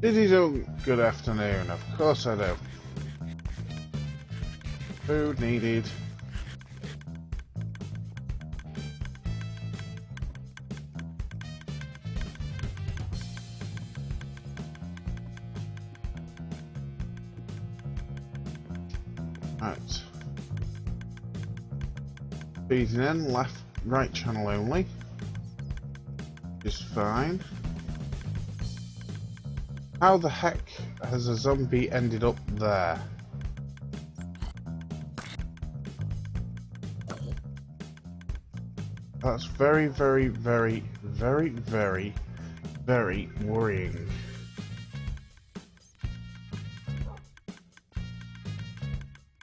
Diddy do good afternoon, of course I do. Food needed. Right. Feeding in, left, right channel only. Just fine. How the heck has a zombie ended up there? That's very, very, very, very, very, very worrying.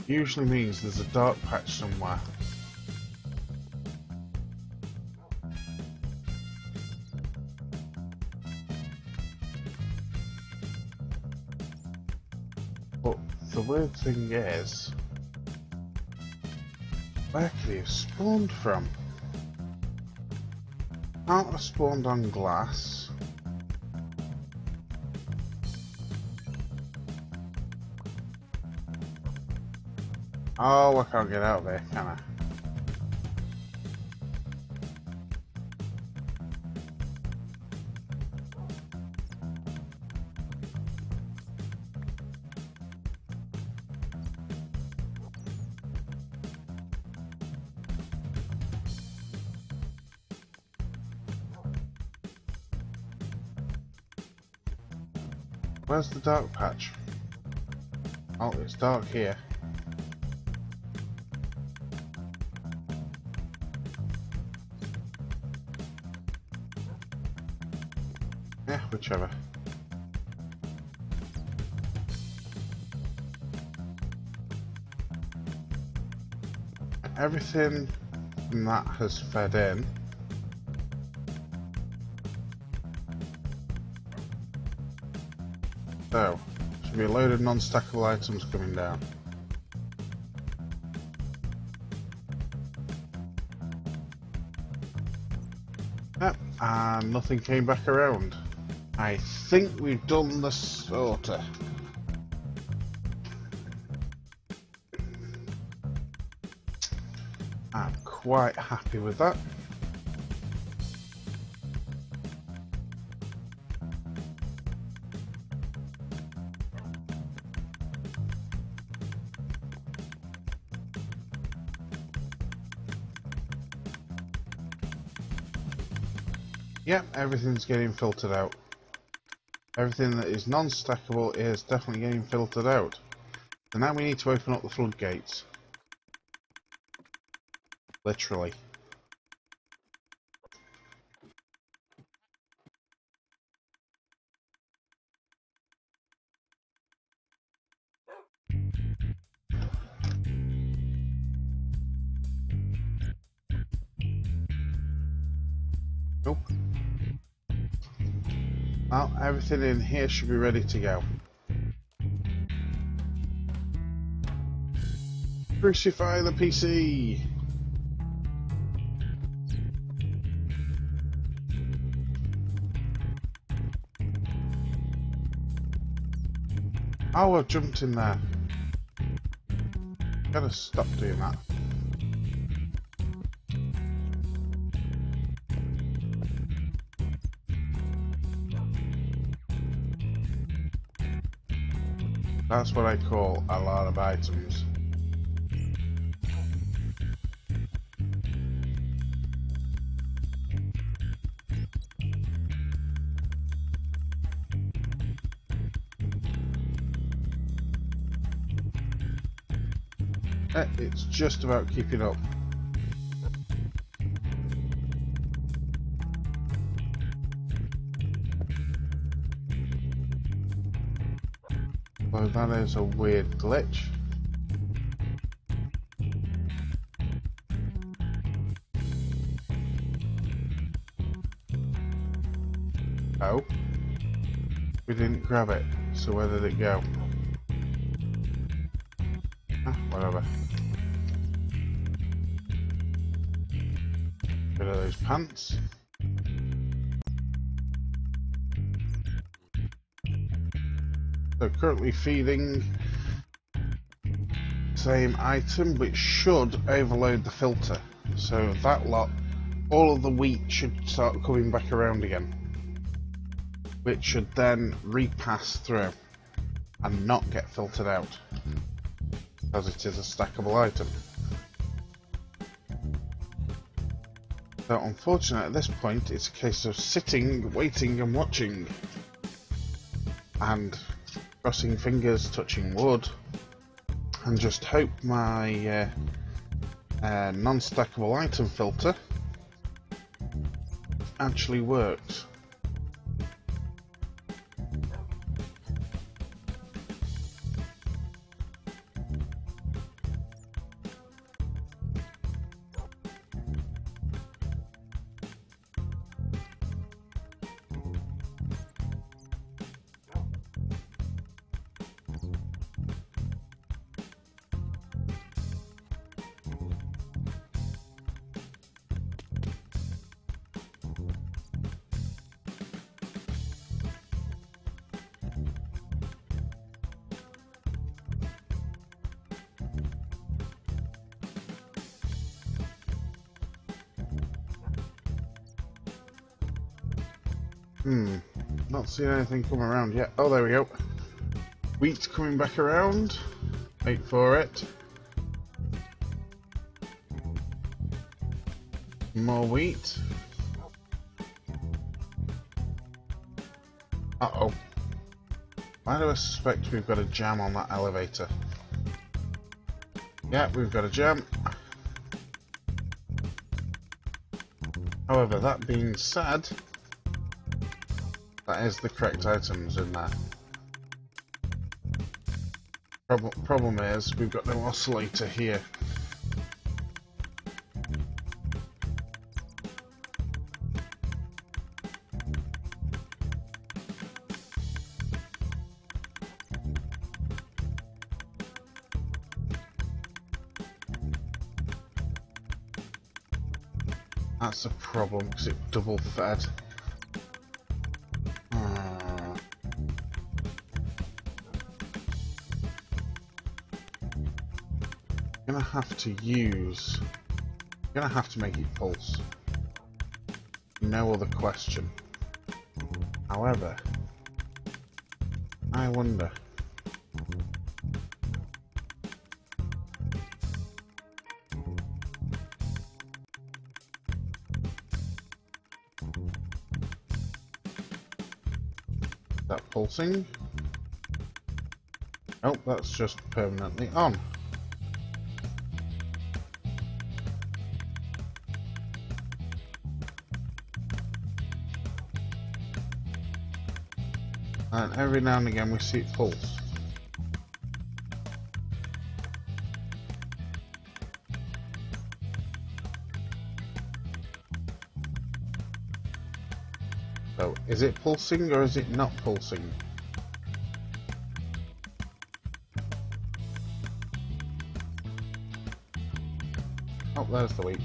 Usually means there's a dark patch somewhere. But the weird thing is, where could he have spawned from? Can't have spawned on glass. Oh, I can't get out there, can I? Where's the dark patch? Oh, it's dark here. Yeah, whichever. Everything from that has fed in. So, should be a load of non-stackable items coming down. Yep, and nothing came back around. I think we've done the sorter. I'm quite happy with that. Yep, everything's getting filtered out. Everything that is non-stackable is definitely getting filtered out. So now we need to open up the floodgates. Literally. Nope. Well, everything in here should be ready to go. Crucify the PC! Oh, I've jumped in there. Gotta stop doing that. That's what I call a lot of items. It's just about keeping up. So that is a weird glitch. Oh, we didn't grab it, so where did it go? Ah, whatever. Rid of those pants. So currently feeding same item, but it should overload the filter. So that lot, all of the wheat should start coming back around again, which should then repass through and not get filtered out, because it is a stackable item. So unfortunately at this point it's a case of sitting, waiting and watching, and crossing fingers, touching wood, and just hope my non-stackable item filter actually works. Not seeing anything come around yet. Oh, there we go. Wheat's coming back around. Wait for it. More wheat. Uh-oh. Why do I suspect we've got a jam on that elevator? Yeah, we've got a jam. However, that being said, that is the correct items in there. Problem is, we've got no oscillator here. That's a problem because it double fed. Gonna have to make it pulse. No other question. However, I wonder. Is that pulsing? Nope, that's just permanently on. And every now and again we see it pulse. So, is it pulsing or is it not pulsing? Oh, there's the wheat.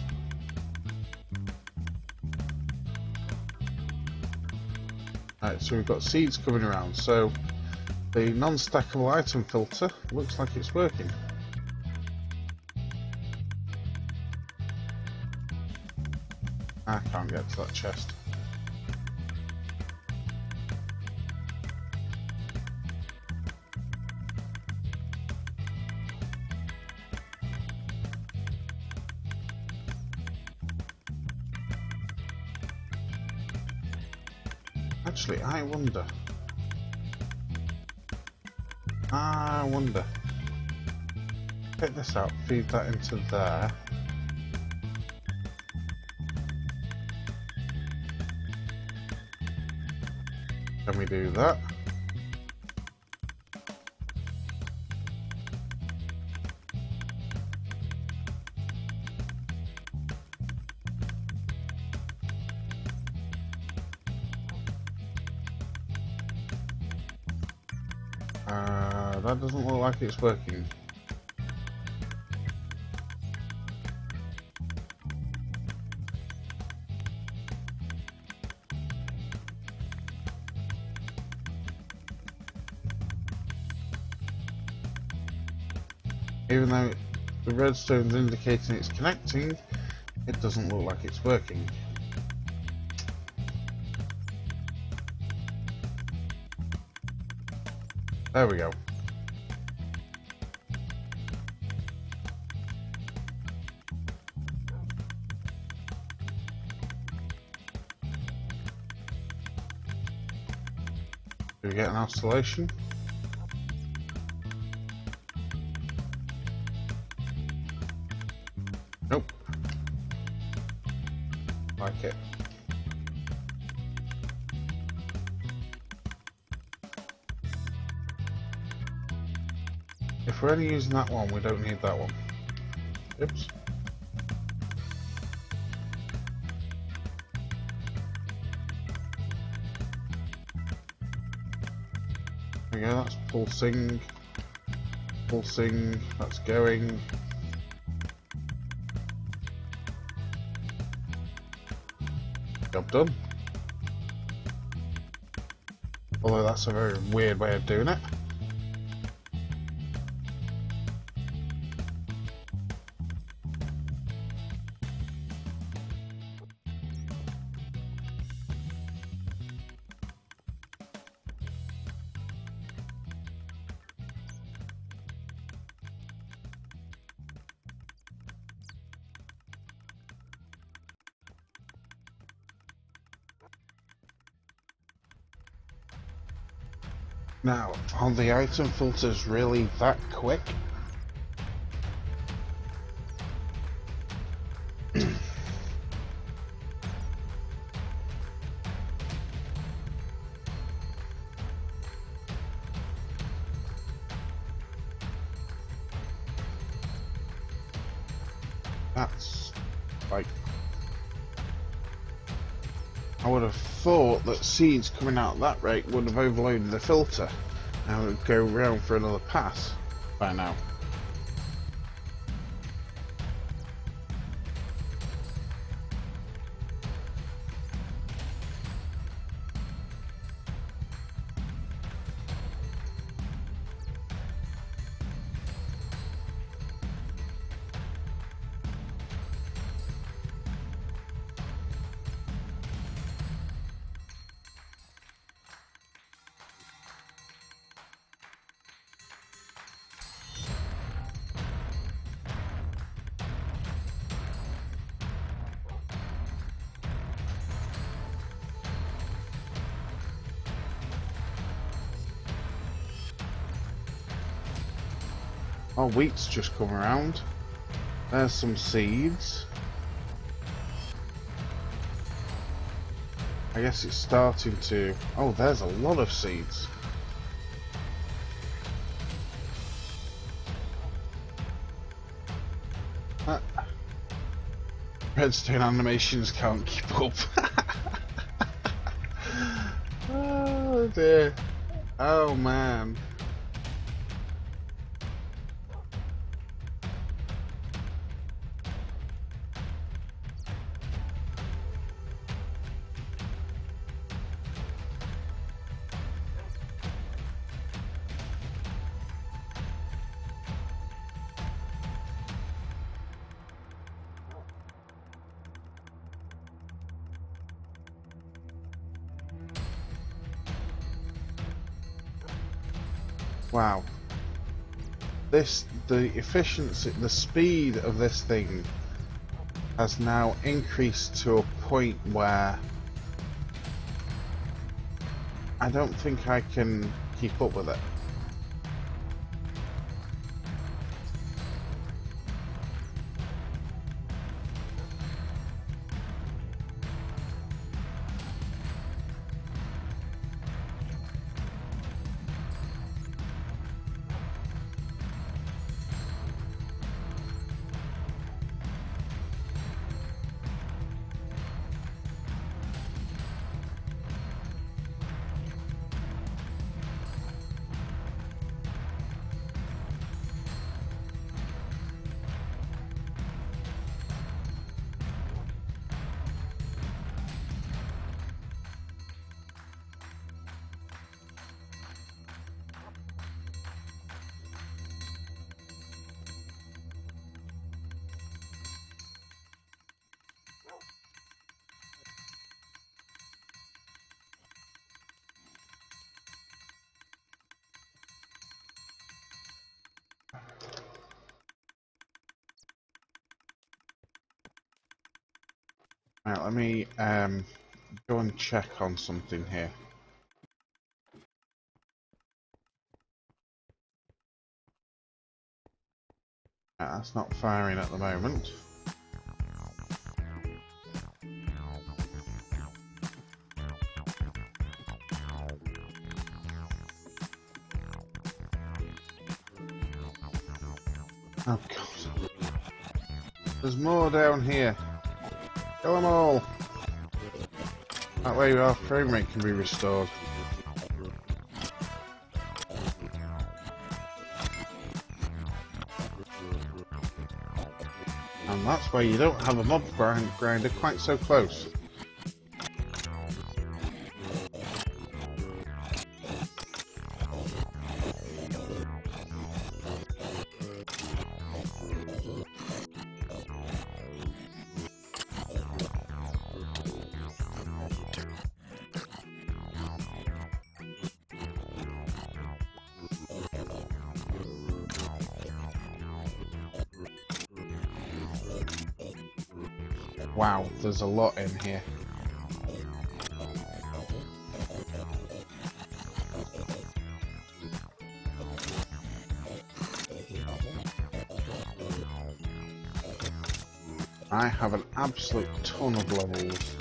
Right, so we've got seeds coming around, so the non-stackable item filter looks like it's working. I can't get to that chest. Actually, I wonder. Take this out, feed that into there. Can we do that? That doesn't look like it's working. Even though the redstone's indicating it's connecting, it doesn't look like it's working. There we go. Do we get an oscillation? Nope. Like it. If we're only using that one, we don't need that one. Oops. There we go, that's pulsing. Pulsing, that's going. Job done. Although that's a very weird way of doing it. Now, are the item filters really that quick? That's like, I would have thought that seeds coming out at that rate would have overloaded the filter and it would go round for another pass by now. Oh, wheat's just come around. There's some seeds. I guess it's starting to... Oh, there's a lot of seeds. Redstone animations can't keep up. Oh dear. Oh man. Wow. The efficiency, the speed of this thing has now increased to a point where I don't think I can keep up with it. Right, let me go and check on something here. Right, that's not firing at the moment. Oh god. There's more down here. Kill them all. That way our frame rate can be restored. And that's why you don't have a mob grinder quite so close. Wow, there's a lot in here. I have an absolute ton of levels.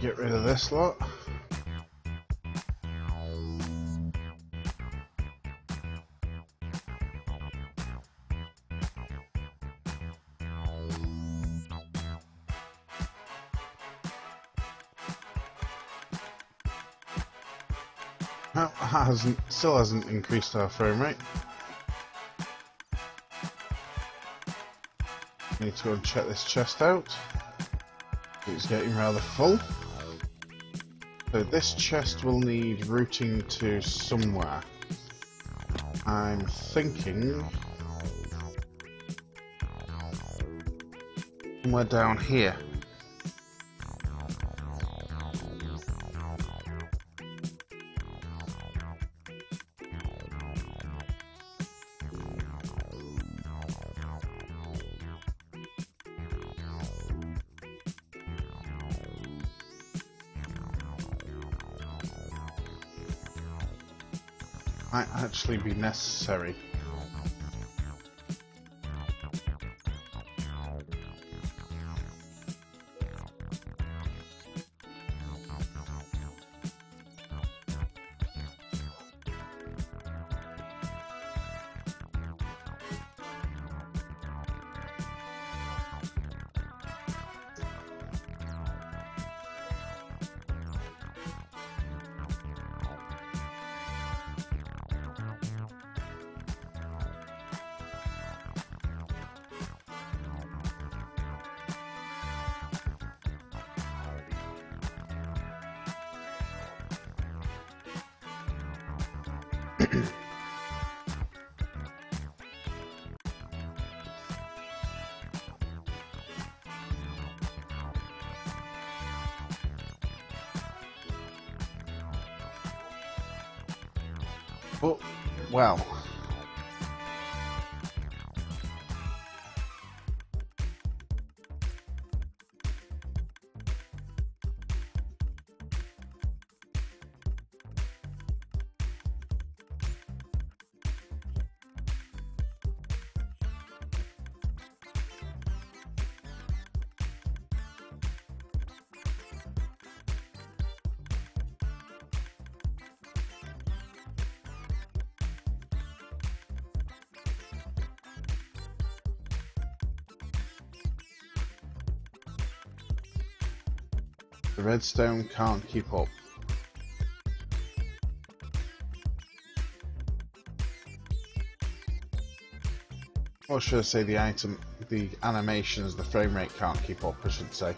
Get rid of this lot. That still hasn't increased our frame rate. Need to go and check this chest out. It's getting rather full. So this chest will need routing to somewhere. I'm thinking somewhere down here. Might actually be necessary. But, well, the redstone can't keep up. Or should I say the animations, the frame rate can't keep up, I should say.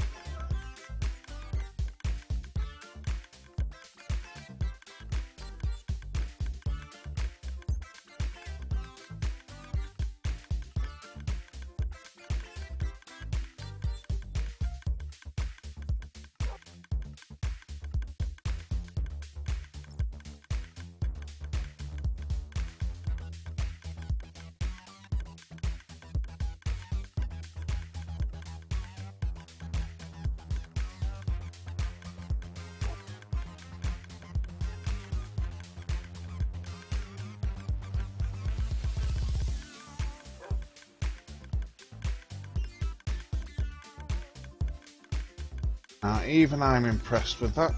Even I'm impressed with that.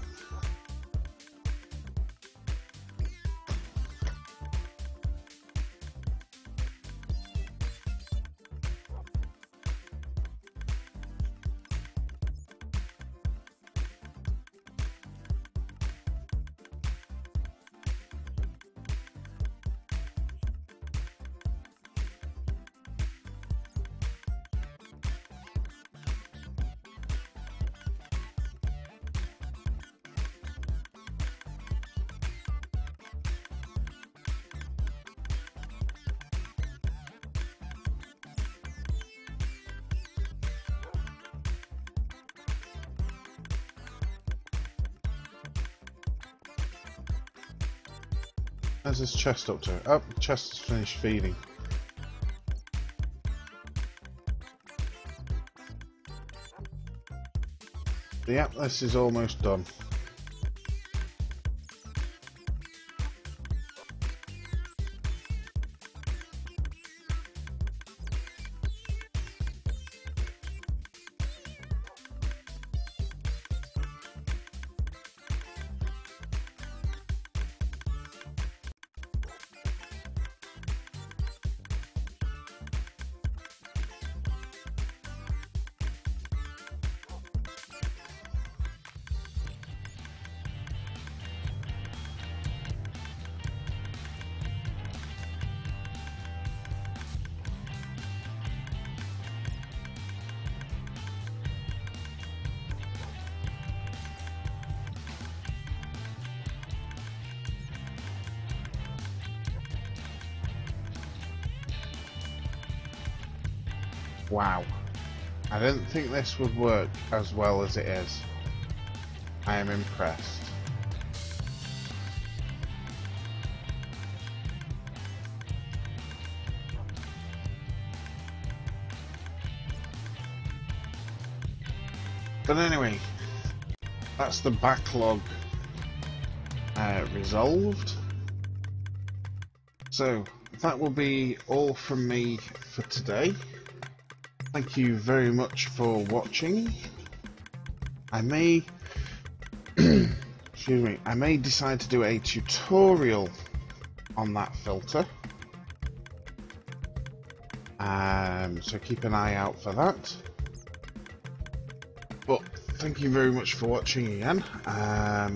Where's his chest up to? Oh, the chest's finished feeding. Yep, this is almost done. Wow. I didn't think this would work as well as it is. I am impressed. But anyway, that's the backlog resolved. So that will be all from me for today. Thank you very much for watching. I may excuse me, I may decide to do a tutorial on that filter. So keep an eye out for that. But thank you very much for watching again.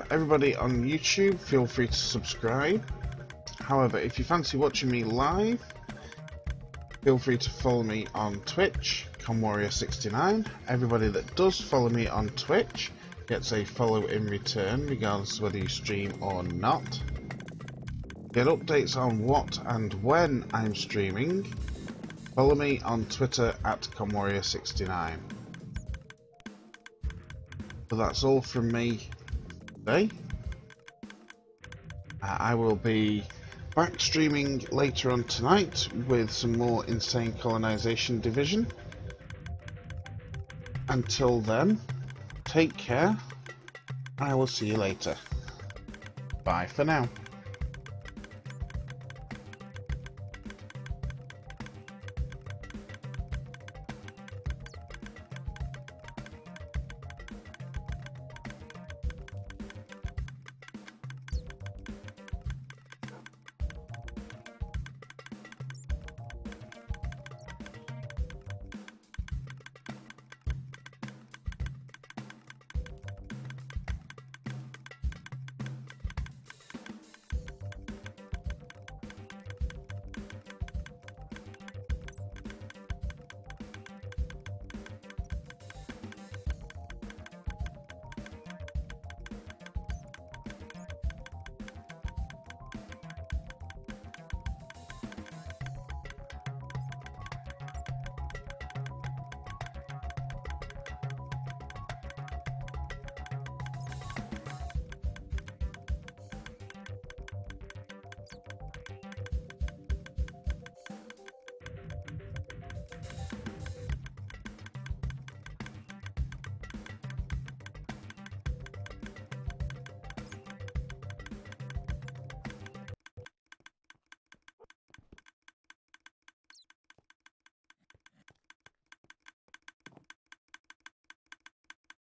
Everybody on YouTube, feel free to subscribe. However, if you fancy watching me live, feel free to follow me on Twitch, ComWarrior69. Everybody that does follow me on Twitch gets a follow in return, regardless of whether you stream or not. Get updates on what and when I'm streaming. Follow me on Twitter at ComWarrior69. So that's all from me today. I will be back streaming later on tonight with some more Insane Colonization Division. Until then, take care. I will see you later. Bye for now.